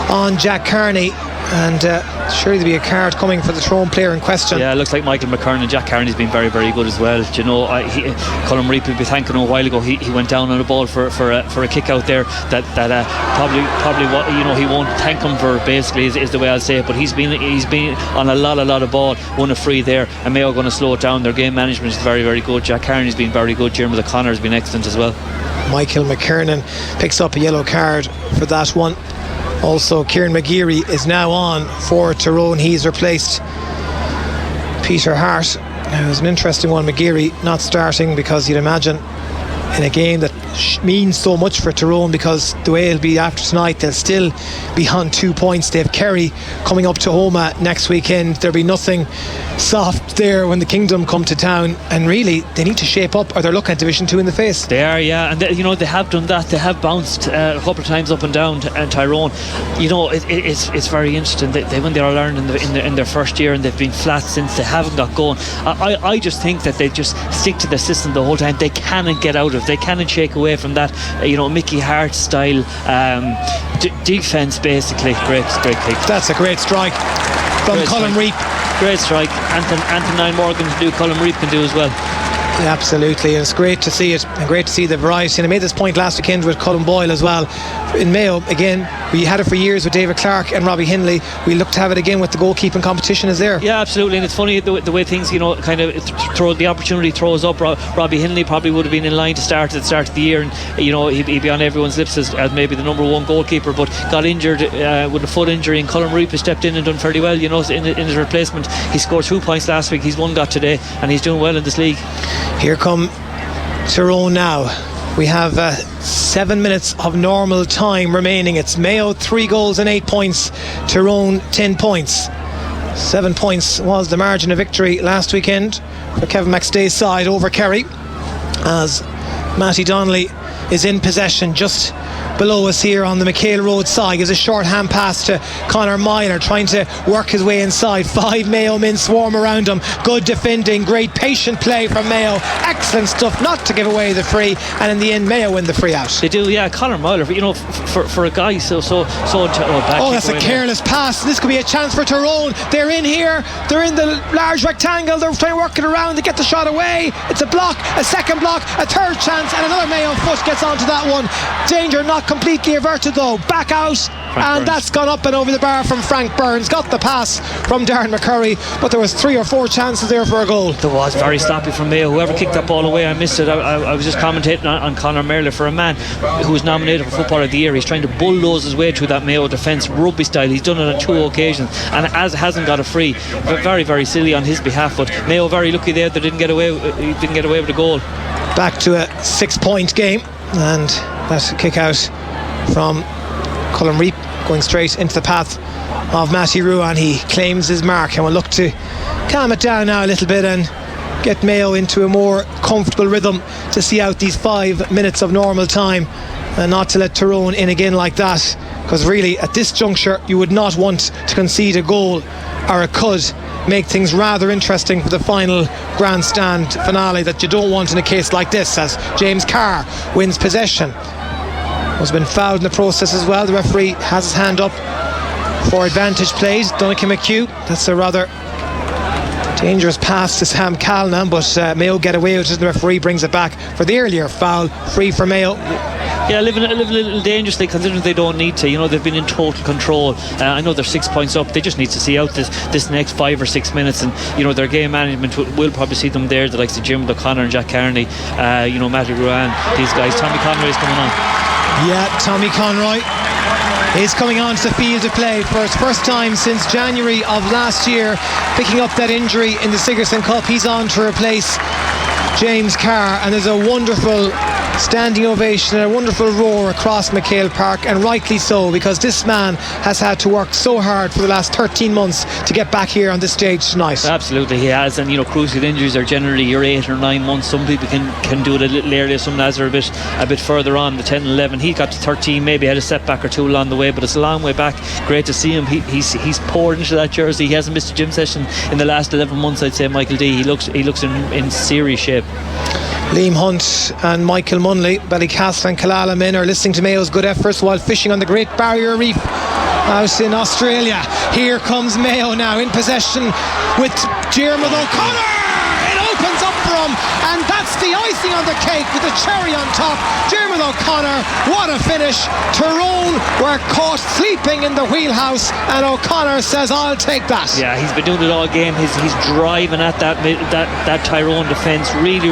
on Jack Carney. And surely there'll be a card coming for the Tyrone player in question. Yeah,
it looks like Michael McKernan and Jack Carney's been very, very good as well. Do you know, Colin Reap would be thanking him a while ago. He went down on the ball for a kick out there that probably what he won't thank him for, basically is the way I'll say it. But he's been on a lot of ball, won a free there, and Mayo are going to slow it down. Their game management is very, very good. Jack Carney's been very good. Diarmuid O'Connor has been excellent as well.
Michael McKernan picks up a yellow card for that one. Also, Kieran McGeary is now on for Tyrone. He's replaced Peter Hart. It was an interesting one. McGeary not starting because you'd imagine in a game that means so much for Tyrone, because the way it'll be after tonight, they'll still be on 2 points. They have Kerry coming up to Homa next weekend. There'll be nothing soft there when the Kingdom come to town, and really they need to shape up or they're looking at Division 2 in the face.
They are, yeah, and they have done that. They have bounced a couple of times up and down Tyrone. It's very interesting. When they are learning in their first year, and they've been flat since, they haven't got going. I just think that they just stick to the system the whole time. They cannot get out of. They cannot shake away from that Mickey Hart style defence, basically. Great kick.
That's a great strike from Colin Reap.
Great strike. Anthony Niall Morgan can do, Colin Reap can do as well.
Yeah, absolutely, and it's great to see it, and great to see the variety. And I made this point last weekend with Colin Boyle as well. In Mayo, again, we had it for years with David Clark and Robbie Hindley. We look to have it again with the goalkeeping competition is there. Yeah,
absolutely, and it's funny the way things, kind of throw the opportunity throws up. Robbie Hindley probably would have been in line to start at the start of the year, and he'd be on everyone's lips as maybe the number one goalkeeper, but got injured with a foot injury, and Colin Reap has stepped in and done fairly well. In his replacement, he scored 2 points last week. He's one got today, and he's doing well in this league.
Here come Tyrone now. We have 7 minutes of normal time remaining. It's Mayo 3 goals and 8 points, Tyrone 10 points. 7 points was the margin of victory last weekend for Kevin McStay's side over Kerry, as Matty Donnelly is in possession just below us here on the McHale Road side. Gives a short hand pass to Conor Myler, trying to work his way inside. 5 Mayo men swarm around him. Good defending, great patient play from Mayo. Excellent stuff not to give away the free, and in the end Mayo win the free out.
They do, yeah. Conor Myler, for a guy so back.
Oh, that's a careless pass. This could be a chance for Tyrone. They're in here, they're in the large rectangle, they're trying to work it around to get the shot away. It's a block, a second block, a third chance, and another Mayo foot gets onto that one. Danger not completely averted though. Back out, and that's gone up and over the bar from Frank Burns. Got the pass from Darren McCurry, but there was 3 or 4 chances there for a goal.
There was very sloppy from Mayo. Whoever kicked that ball away, I missed it. I was just commentating on Conor Myler. For a man who was nominated for Footballer of the Year, he's trying to bulldoze his way through that Mayo defence, rugby style. He's done it on 2 occasions and hasn't got a free. Very, very silly on his behalf, but Mayo very lucky there. They didn't get away with a goal.
Back to a 6-point game, and that kick out from Colin Reap going straight into the path of Matty Ruan. He claims his mark, and will look to calm it down now a little bit and get Mayo into a more comfortable rhythm to see out these 5 minutes of normal time, and not to let Tyrone in again like that, because really at this juncture you would not want to concede a goal, or it could make things rather interesting for the final grandstand finale that you don't want in a case like this, as James Carr wins possession. Has been fouled in the process as well. The referee has his hand up for advantage plays. Donnacha McHugh, that's a rather dangerous pass to Sam Calnan, but Mayo get away with it. The referee brings it back for the earlier foul. Free for Mayo.
Yeah, living a little dangerously, considering they don't need to. They've been in total control. I know they're 6 points up. They just need to see out this next 5 or 6 minutes, and their game management will probably see them there. The likes of Diarmuid O'Connor and Jack Carney, Matty Ruan, these guys. Tommy Conroy is coming on.
Yeah, Tommy Conroy is coming onto the field to play for his first time since January of last year, picking up that injury in the Sigerson Cup. He's on to replace James Carr, and there's a wonderful standing ovation and a wonderful roar across McHale Park, and rightly so, because this man has had to work so hard for the last 13 months to get back here on this stage tonight.
Absolutely he has, and cruciate injuries are generally your 8 or 9 months. Some people can do it a little earlier, some lads are a bit further on, the 10 and 11. He got to 13, maybe had a setback or two along the way, but it's a long way back. Great to see him. He's poured into that jersey. He hasn't missed a gym session in the last 11 months, I'd say. Michael D, he looks in serious shape.
Liam Hunt and Michael Munley, Ballycastle and Killala men are listening to Mayo's good efforts while fishing on the Great Barrier Reef out in Australia. Here comes Mayo now in possession with Diarmuid O'Connor. It opens up for him, and that's the icing on the cake with the cherry on top. Diarmuid O'Connor, what a finish. Tyrone were caught sleeping in the wheelhouse, and O'Connor says, I'll take that.
Yeah, he's been doing it all game. He's driving at that Tyrone defence, really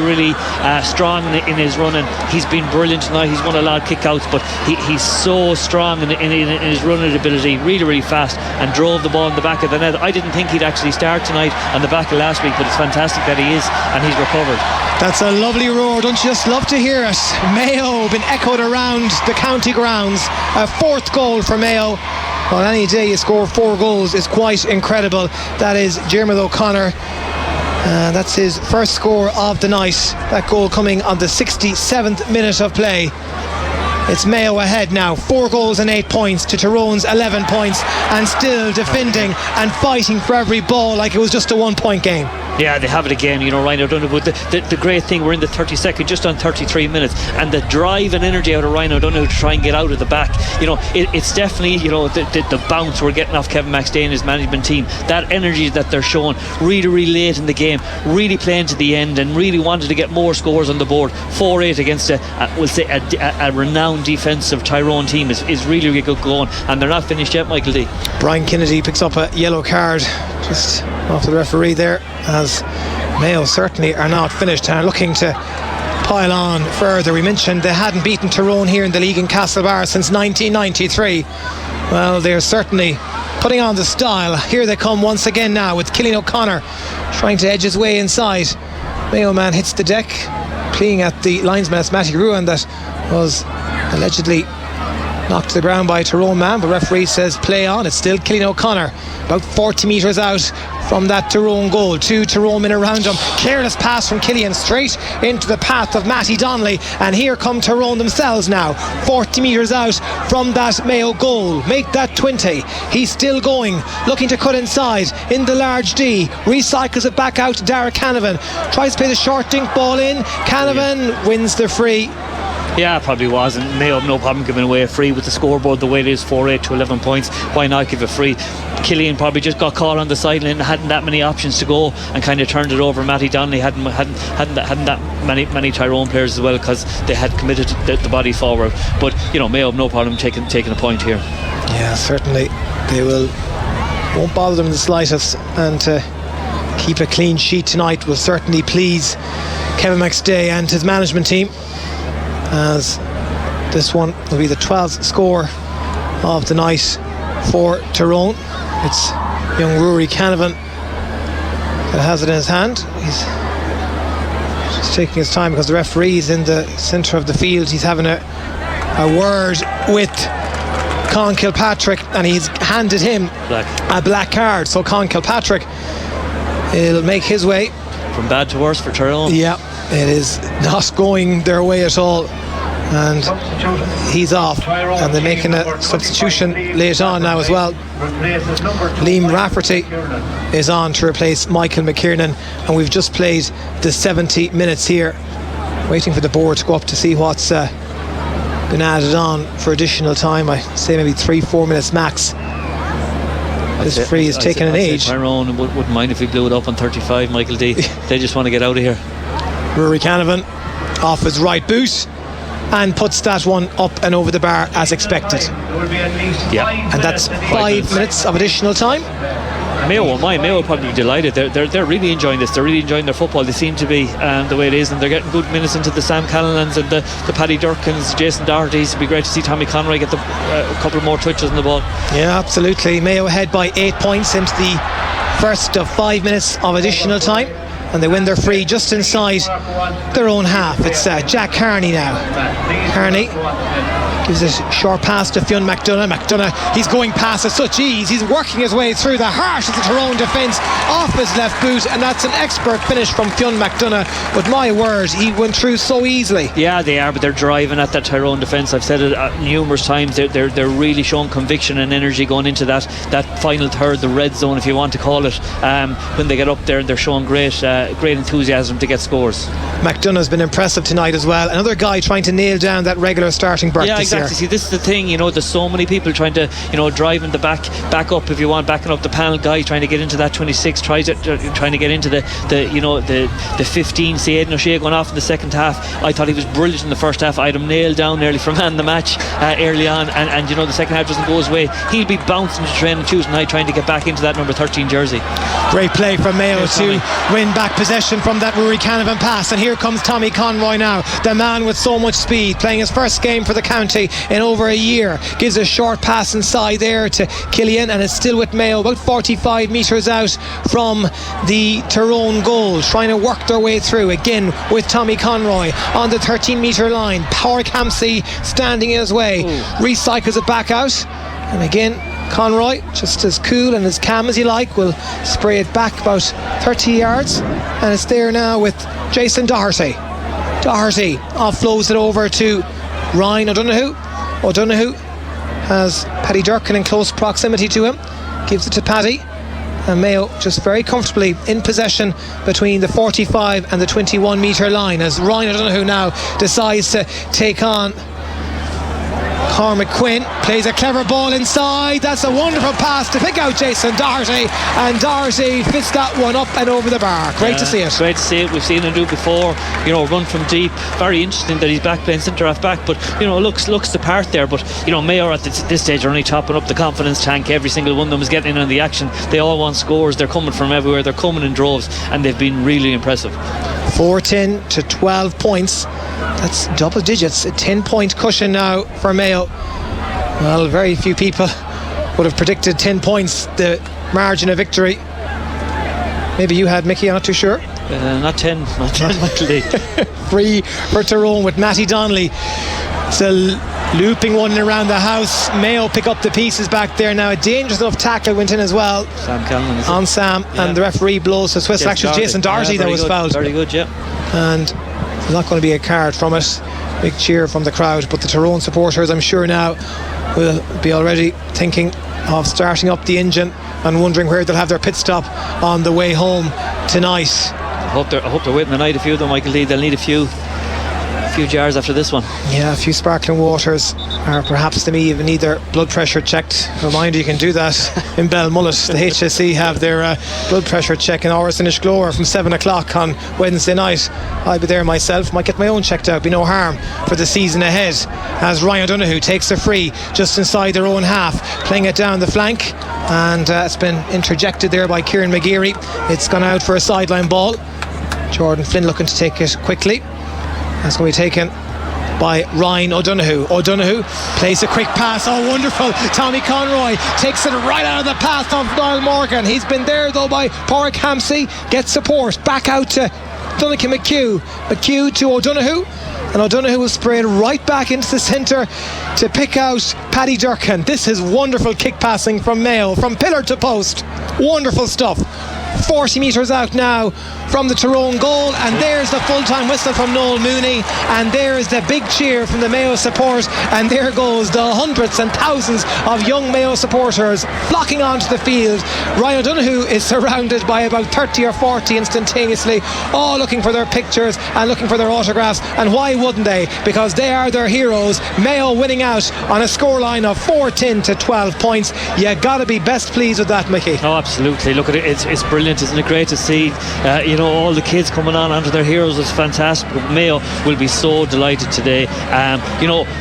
strong in his running. He's been brilliant tonight. He's won a lot of kickouts, but he's so strong in his running ability, really fast, and drove the ball in the back of the net. I didn't think he'd actually start tonight on the back of last week, but it's fantastic that he is, and he's recovered. That's
a lovely roar. Don't you just love to hear it? Mayo been echoed around the county grounds. A 4th goal for Mayo. On any day you score 4 goals is quite incredible. That is Diarmuid O'Connor. That's his first score of the night. That goal coming on the 67th minute of play. It's Mayo ahead now, 4 goals and 8 points to Tyrone's 11 points, and still defending and fighting for every ball like it was just a 1-point game.
Yeah, they have it again, Ryan O'Donoghue. But the great thing, we're in the 32nd, just on 33 minutes, and the drive and energy out of Ryan O'Donoghue to try and get out of the back. It's definitely, the bounce we're getting off Kevin McStay and his management team. That energy that they're showing really late in the game, really playing to the end, and really wanted to get more scores on the board. 4-8 against a renowned defensive Tyrone team is really good going, and they're not finished yet, Michael D.
Brian Kennedy picks up a yellow card just off the referee there, as Mayo certainly are not finished and are looking to pile on further. We mentioned they hadn't beaten Tyrone here in the league in Castlebar since 1993. Well, they're certainly putting on the style. Here they come once again now with Cillian O'Connor trying to edge his way inside. Mayo man hits the deck, pleading at the linesman, that's Matty Ruan, that was allegedly knocked to the ground by a Tyrone man, but referee says play on. It's still Cillian O'Connor, about 40 metres out from that Tyrone goal. 2 Tyrone men around him. Careless pass from Cillian straight into the path of Matty Donnelly, and here come Tyrone themselves now, 40 metres out from that Mayo goal. Make that 20. He's still going, looking to cut inside in the large D, recycles it back out to Dara Canavan, tries to play the short dink ball in. Canavan wins the free.
Yeah, probably was, and Mayo have no problem giving away a free with the scoreboard the way it is, 4-8 to 11 points. Why not give a free? Cillian probably just got caught on the sideline and hadn't that many options to go, and kind of turned it over. Matty Donnelly hadn't that many Tyrone players as well, because they had committed the body forward. But Mayo have no problem taking a point here.
Yeah, certainly they won't bother them in the slightest, and to keep a clean sheet tonight will certainly please Kevin McStay and his management team, as this one will be the 12th score of the night for Tyrone. It's young Rory Canavan that has it in his hand. He's just taking his time because the referee is in the centre of the field. He's having a word with Con Kilpatrick, and he's handed him a black card. So Con Kilpatrick will make his way
from bad to worse for Tyrone.
Yeah, it is not going their way at all, and he's off, and they're making a substitution late on now as well. Liam Rafferty is on to replace Michael McKiernan, and we've just played the 70 minutes here, waiting for the board to go up to see what's been added on for additional time. I say maybe 3-4 minutes max. This free is taking an age.
Tyrone wouldn't mind if we blew it up on 35, Michael D. They just want to get out of here.
Rory Canavan off his right boot and puts that one up and over the bar as expected.
Yeah,
and that's 5 minutes of additional time.
Mayo won't mind. Mayo will probably be delighted. They're really enjoying this. They're really enjoying their football. They seem to be the way it is, and they're getting good minutes into the Sam Callaghan's and the Paddy Durkins, Jason Doherty's. It'd be great to see Tommy Conroy get a couple more touches on the ball.
Yeah, absolutely. Mayo ahead by 8 points into the first of 5 minutes of additional time, and they win their free just inside their own half. It's Jack Carney now. Carney gives a short pass to Fionn McDonagh. He's going past at such ease. He's working his way through the heart of the Tyrone defence off his left boot, and that's an expert finish from Fionn McDonagh. But my word, he went through so easily.
Yeah, they are, but they're driving at that Tyrone defence. I've said it numerous times. They're really showing conviction and energy going into that final third, the red zone, if you want to call it. When they get up there, they're showing great enthusiasm to get scores.
McDonagh's been impressive tonight as well. Another guy trying to nail down that regular starting berth this year.
See, this is the thing, there's so many people trying to, driving the back up, if you want, backing up the panel guy, trying to get into that 26, trying to get into the 15. See Aidan O'Shea going off in the second half. I thought he was brilliant in the first half. I had him nailed down nearly for man the match early on, and the second half doesn't go his way. He'll be bouncing to training Tuesday night trying to get back into that number 13 jersey.
Great play from Mayo to win back possession from that Rory Canavan pass, and here comes Tommy Conroy now, the man with so much speed, playing his first game for the county in over a year. Gives a short pass inside there to Killian, and it's still with Mayo about 45 metres out from the Tyrone goal, trying to work their way through again with Tommy Conroy on the 13 metre line. Power Campsey standing in his way. Recycles it back out, and again Conroy, just as cool and as calm as you like, will spray it back about 30 yards, and it's there now with Jason Doherty. Doherty offloads it over to Ryan O'Donoghue. O'Donoghue has Paddy Durkin in close proximity to him, gives it to Paddy, and Mayo just very comfortably in possession between the 45 and the 21 metre line, as Ryan O'Donoghue now decides to take on Cormac Quinn. Plays a clever ball inside. That's a wonderful pass to pick out Jason Doherty, and Doherty fits that one up and over the bar. Great to see it.
Great to see it. We've seen him do it before, run from deep. Very interesting that he's back playing centre half back, but looks the part there. But Mayo at this stage are only topping up the confidence tank. Every single one of them is getting in on the action. They all want scores. They're coming from everywhere. They're coming in droves, and they've been really impressive.
14 to 12 points. That's double digits. A 10-point cushion now for Mayo. Well, very few people would have predicted 10 points, the margin of victory. Maybe you had, Mickey, I'm not too sure.
Not 10, Michael D.
Free for Tyrone with Matty Donnelly. It's a looping one around the house. Mayo pick up the pieces back there. Now a dangerous enough tackle went in as well.
Sam Callaghan
on Sam, and the referee blows the whistle. Actually, Jason Doherty that was fouled.
Very good, yeah.
And there's not going to be a card from it. Big cheer from the crowd, but the Tyrone supporters, I'm sure now, will be already thinking of starting up the engine and wondering where they'll have their pit stop on the way home tonight.
I hope they're waiting the night, a few of them, Michael D. They'll need a few jars after this one.
Yeah, a few sparkling waters, or perhaps they may even need their blood pressure checked. Reminder, you can do that in Belmullet. The HSE have their blood pressure check in Áras Innisglór from 7 o'clock on Wednesday night. I'll be there myself, might get my own checked out, be no harm for the season ahead, as Ryan O'Donoghue takes the free just inside their own half, playing it down the flank, and it's been interjected there by Kieran McGeary. It's gone out for a sideline ball. Jordan Flynn looking to take it quickly. That's going to be taken by Ryan O'Donoghue. O'Donoghue plays a quick pass. Oh, wonderful. Tommy Conroy takes it right out of the path of Niall Morgan. He's been there though by Porrick Hampsey. Gets support. Back out to Donnacha McHugh. McHugh to O'Donoghue. And O'Donoghue will spray it right back into the centre to pick out Paddy Durkin. This is wonderful kick passing from Mayo, from pillar to post. Wonderful stuff. 40 metres out now from the Tyrone goal, and there's the full-time whistle from Noel Mooney, and there's the big cheer from the Mayo support, and there goes the hundreds and thousands of young Mayo supporters flocking onto the field. Ryan O'Donoghue is surrounded by about 30 or 40 instantaneously, all looking for their pictures and looking for their autographs, and why wouldn't they? Because they are their heroes. Mayo winning out on a scoreline of 14 to 12 points. You gotta be best pleased with that, Mickey.
Oh, absolutely. Look at it, it's brilliant. brilliant. Isn't it great to see all the kids coming on under their heroes? It's fantastic. Mayo will be so delighted today.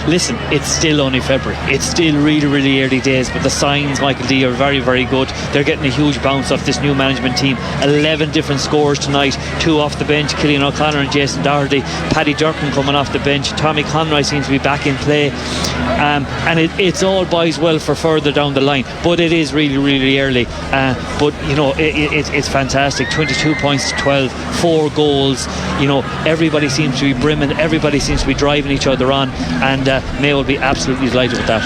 Listen, it's still only February. It's still really, really early days, but the signs, Michael D, are very, very good. They're getting a huge bounce off this new management team. 11 different scores tonight, 2 off the bench, Cillian O'Connor and Jason Doherty. Paddy Durkin coming off the bench. Tommy Conroy seems to be back in play, and it's all boys well for further down the line, but it is really, really early. But it's fantastic. 22 points to 12, 4 goals. Everybody seems to be brimming, everybody seems to be driving each other on, and Mayo will be absolutely delighted with that.